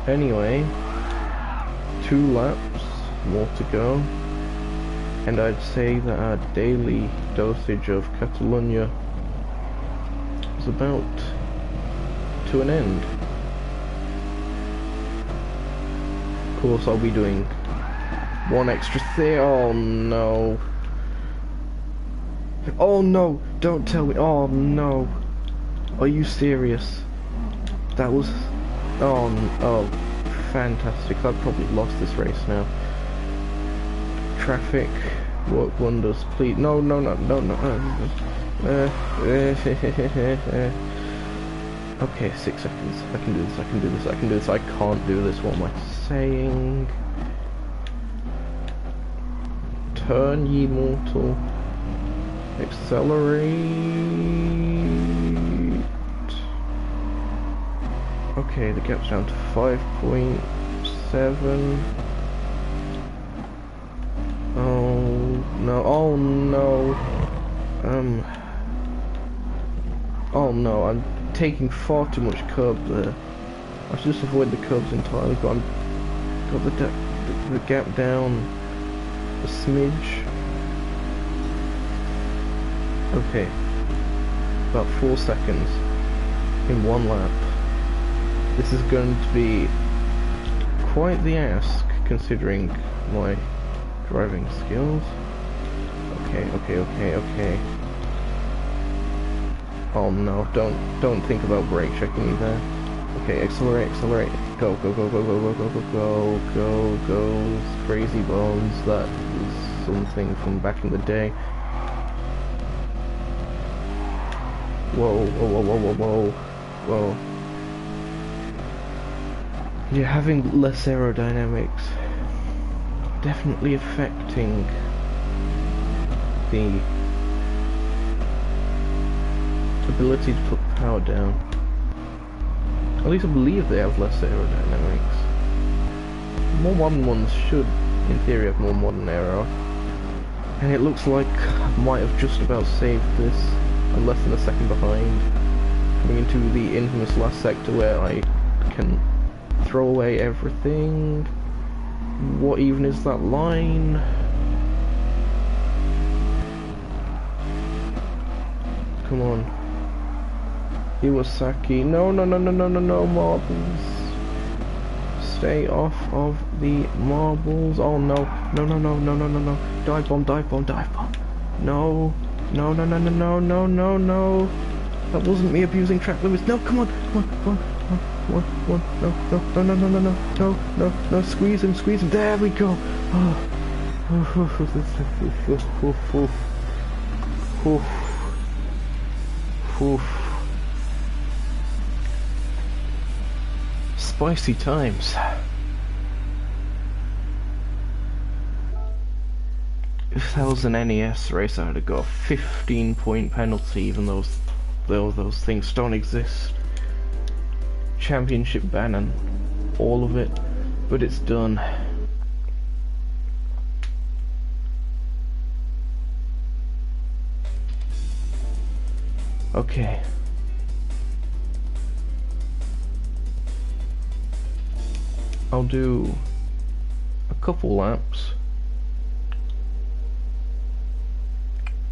Anyway, 2 laps more to go, and I'd say that our daily dosage of Catalonia is about to an end. Of course, I'll be doing one extra thing. Oh no. Oh no, don't tell me. Oh no. Are you serious? That was... Oh, fantastic. I've probably lost this race now. Traffic, work wonders, please. No. Okay, 6 seconds. I can do this. I can't do this. What am I saying? Turn, ye mortal. Accelerate. Okay, the gap's down to 5.7. Oh no, I'm taking far too much curb there. I should just avoid the curbs entirely, but I'm got the gap down a smidge. Okay, about 4 seconds in 1 lap. This is going to be quite the ask, considering my driving skills. Okay. Oh no, don't think about brake checking me there. Okay, accelerate. Go. Crazy bones, that was something from back in the day. Whoa. Yeah, having less aerodynamics definitely affecting the ability to put power down. At least I believe they have less aerodynamics. More modern ones should, in theory, have more modern aero. And it looks like I might have just about saved this. I'm less than a second behind. Coming into the infamous last sector where I can throw away everything. What even is that line? Come on. Iwasaki. No, marbles. Stay off of the marbles. Oh no. Dive bomb. No. That wasn't me abusing track limits. No, come on. No. Squeeze him. There we go. Spicy times. If that was an NES race, I would have got a 15-point penalty, even though those things don't exist. Championship ban and all of it, but it's done. Okay. I'll do a couple laps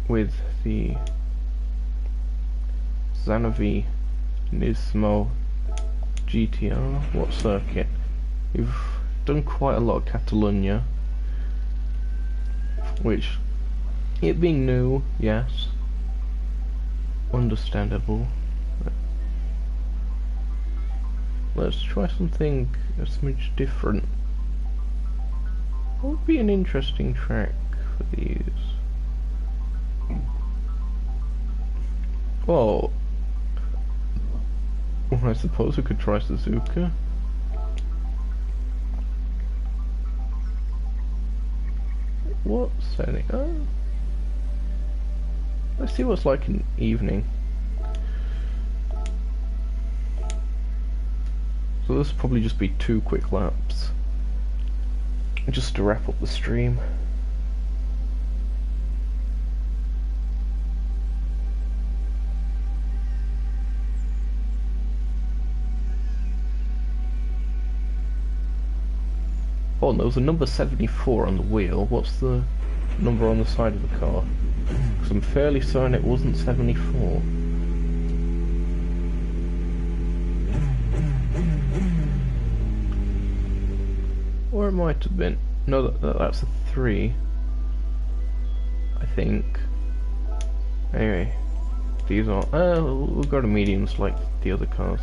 with the Zanovi Nismo GTR. What circuit? We've done quite a lot of Catalonia, which, it being new, yes, understandable. Let's try something a smidge different. What would be an interesting track for these? Well, I suppose we could try Suzuka. What setting? Oh. Let's see what's like in evening. So this will probably just be 2 quick laps. Just to wrap up the stream. Oh, there was a number 74 on the wheel. What's the number on the side of the car? Because I'm fairly certain it wasn't 74. Or it might have been. No, that's a 3. I think. Anyway, these are. We'll go to mediums like the other cars.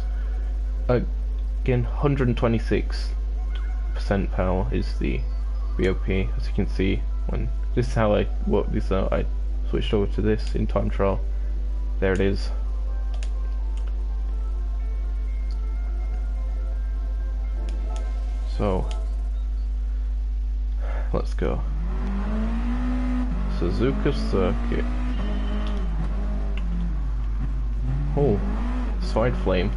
Again, 126% power is the BOP, as you can see. When this is how I worked this out. I switched over to this in time trial. There it is. So let's go. Suzuka circuit. Oh, side flame.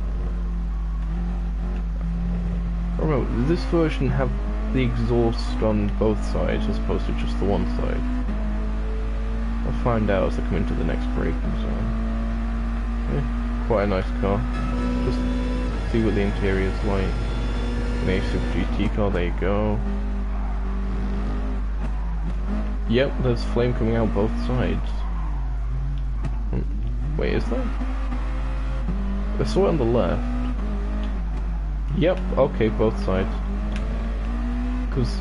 Remember, does this version have the exhaust on both sides as opposed to just the one side? I'll find out as I come into the next braking zone. Yeah, quite a nice car. Just see what the interior is like. An A Super GT car, there you go. Yep, there's flame coming out both sides. Wait, is there? I saw it on the left. Yep, okay, both sides. Because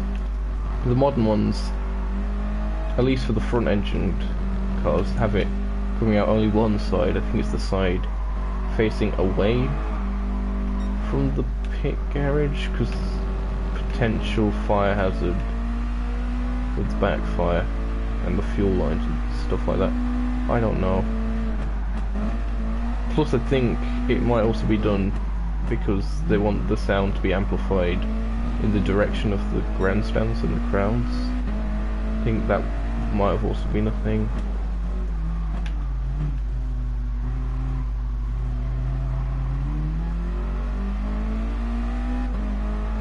the modern ones, at least for the front engined cars, have it coming out only one side. I think it's the side facing away from the pit garage, because potential fire hazard with backfire and the fuel lines and stuff like that. I don't know. Plus I think it might also be done because they want the sound to be amplified in the direction of the grandstands and the crowds. I think that might have also been a thing.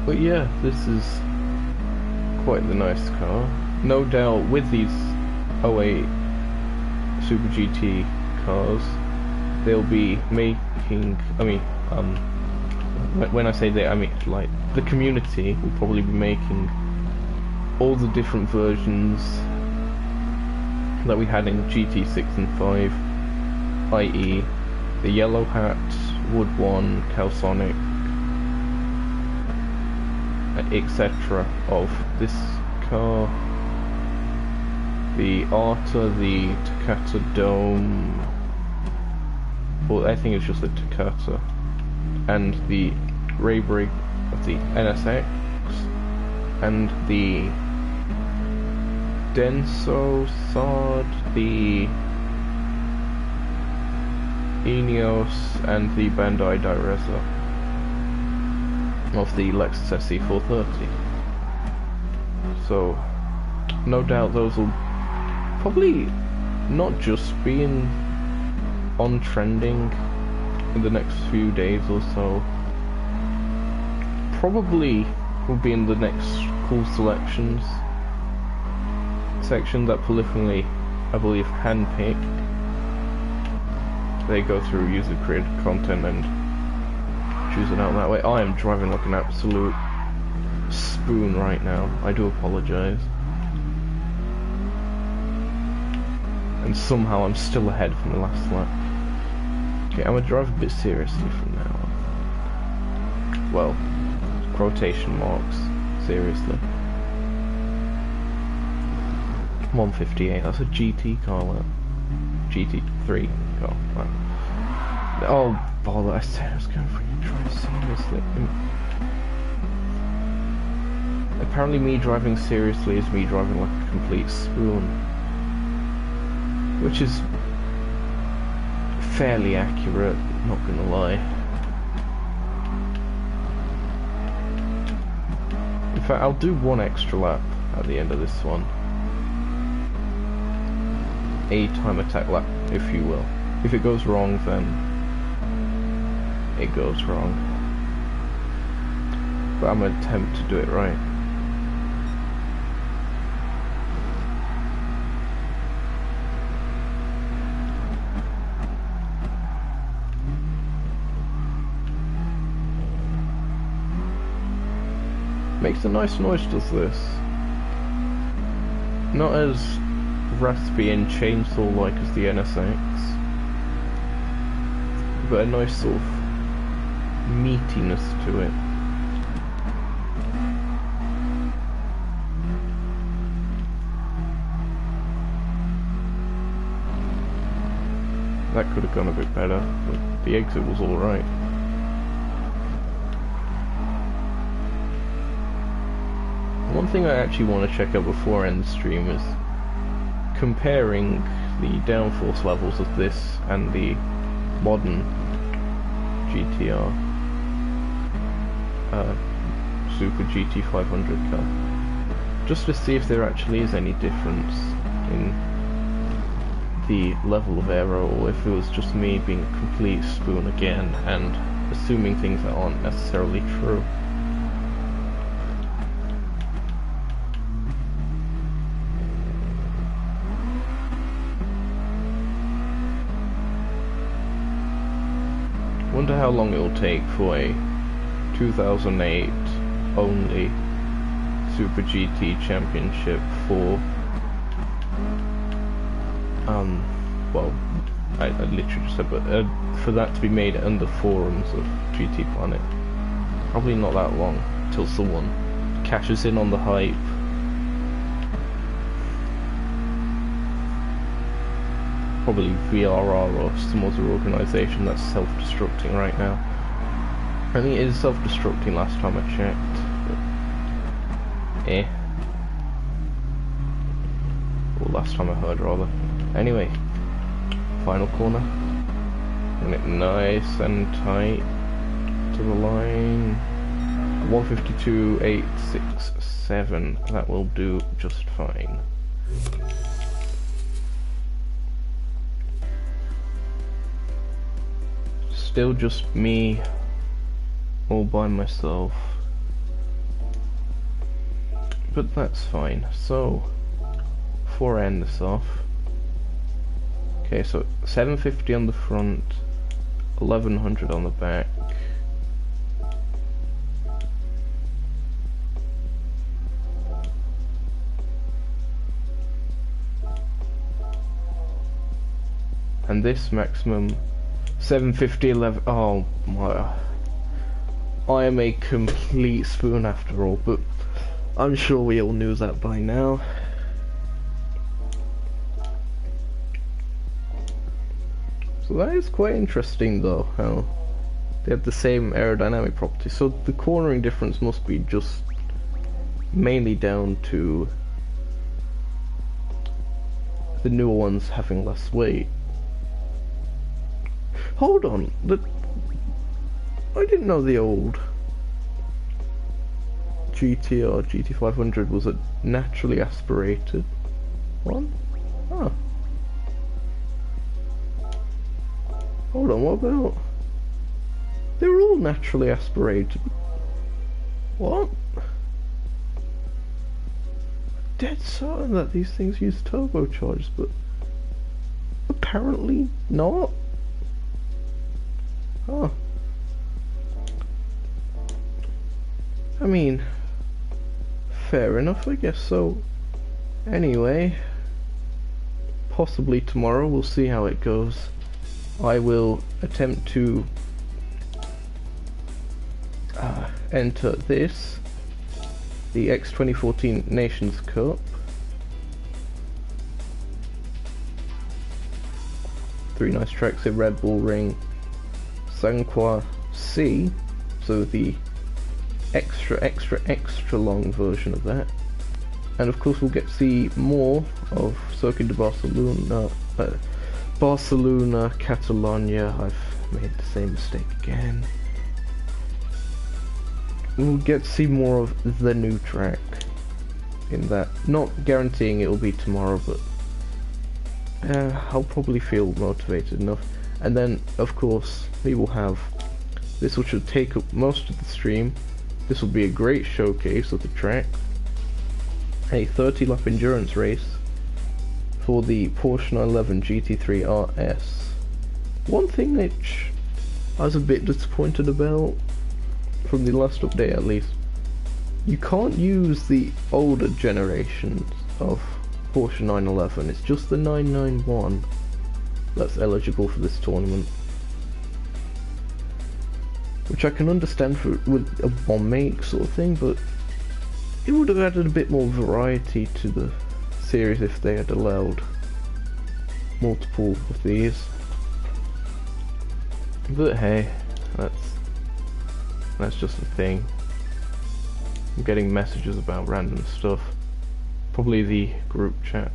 But yeah, this is quite the nice car. No doubt with these 08 Super GT cars, they'll be making, when I say they, I mean like the community will probably be making all the different versions that we had in GT6 and 5, i.e. the Yellow Hat, Wood 1, Calsonic, etc. of this car, the Arta, the Takata Dome, well I think it's just the Takata, and the Raybrig of the NSX, and the Denso Sard, the Ineos, and the Bandai Direza of the Lexus SC430. So no doubt those will probably not just be on trending in the next few days or so, probably will be in the next cool selections section that prolifically, I believe, handpick. They go through user created content and choose it out that way. I am driving like an absolute spoon right now. I do apologize. And somehow I'm still ahead from the last lap. Okay, I'm gonna drive a bit seriously from now on. Well, quotation marks, seriously. 158, that's a GT car lap. GT3 car lap. Oh, bother, I said I was going for you, drive seriously. Apparently me driving seriously is me driving like a complete spoon, which is fairly accurate, not gonna lie. In fact, I'll do one extra lap at the end of this one. A time attack lap, if you will. If it goes wrong, then it goes wrong. But I'm gonna attempt to do it right. Makes a nice noise, does this? Not as raspy and chainsaw-like as the NSX, but a nice sort of meatiness to it. That could have gone a bit better, but the exit was alright. One thing I actually want to check out before I end the stream is comparing the downforce levels of this and the modern GTR Super GT 500 car, just to see if there actually is any difference in the level of aero, or if it was just me being a complete spoon again and assuming things that aren't necessarily true. Wonder how long it will take for a 2008 only Super GT Championship for well, I literally just said, but for that to be made on the forums of GT Planet. Probably not that long till someone cashes in on the hype. Probably VRR or some other organisation that's self-destructing right now. I think it is self-destructing last time I checked, but or last time I heard rather. Anyway, final corner. And it nice and tight to the line. 152.867. That will do just fine. Still just me, all by myself, but that's fine. So, before I end this off, okay, so 750 on the front, 1100 on the back. And this maximum 750, 11. Oh my. I am a complete spoon after all, but I'm sure we all knew that by now. So that is quite interesting though, how they have the same aerodynamic properties. So the cornering difference must be just mainly down to the newer ones having less weight. Hold on, I didn't know the old GTR GT500 was a naturally aspirated one. Huh. Hold on, what about? They were all naturally aspirated. What? Dead certain that these things use turbochargers, but apparently not. Huh. I mean, fair enough, I guess so. Anyway, possibly tomorrow, we'll see how it goes. I will attempt to enter this, the X2014 Nations Cup. 3 nice tracks in Red Bull Ring, Sanqua C, so the extra long version of that. And of course we'll get to see more of Circuit de Barcelona, Catalonia. I've made the same mistake again. We'll get to see more of the new track in that. Not guaranteeing it'll be tomorrow, but I'll probably feel motivated enough. And then, of course, we will have this, which will take up most of the stream. This will be a great showcase of the track. A 30-lap endurance race for the Porsche 911 GT3 RS. One thing which I was a bit disappointed about, from the last update at least, you can't use the older generations of Porsche 911. It's just the 991 that's eligible for this tournament, which I can understand for with a one make sort of thing, but it would have added a bit more variety to the series if they had allowed multiple of these. But hey, that's just a thing. I'm getting messages about random stuff. Probably the group chat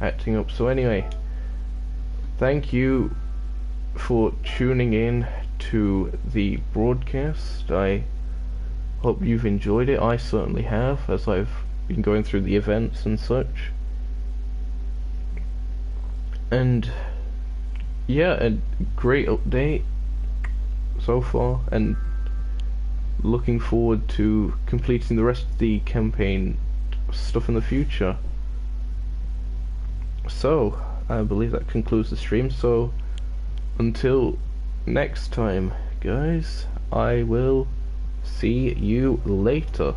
acting up. So anyway, thank you for tuning in to the broadcast. I hope you've enjoyed it. I certainly have, as I've been going through the events and such. And yeah, a great update so far, and looking forward to completing the rest of the campaign stuff in the future. So I believe that concludes the stream, so until next time guys, I will see you later.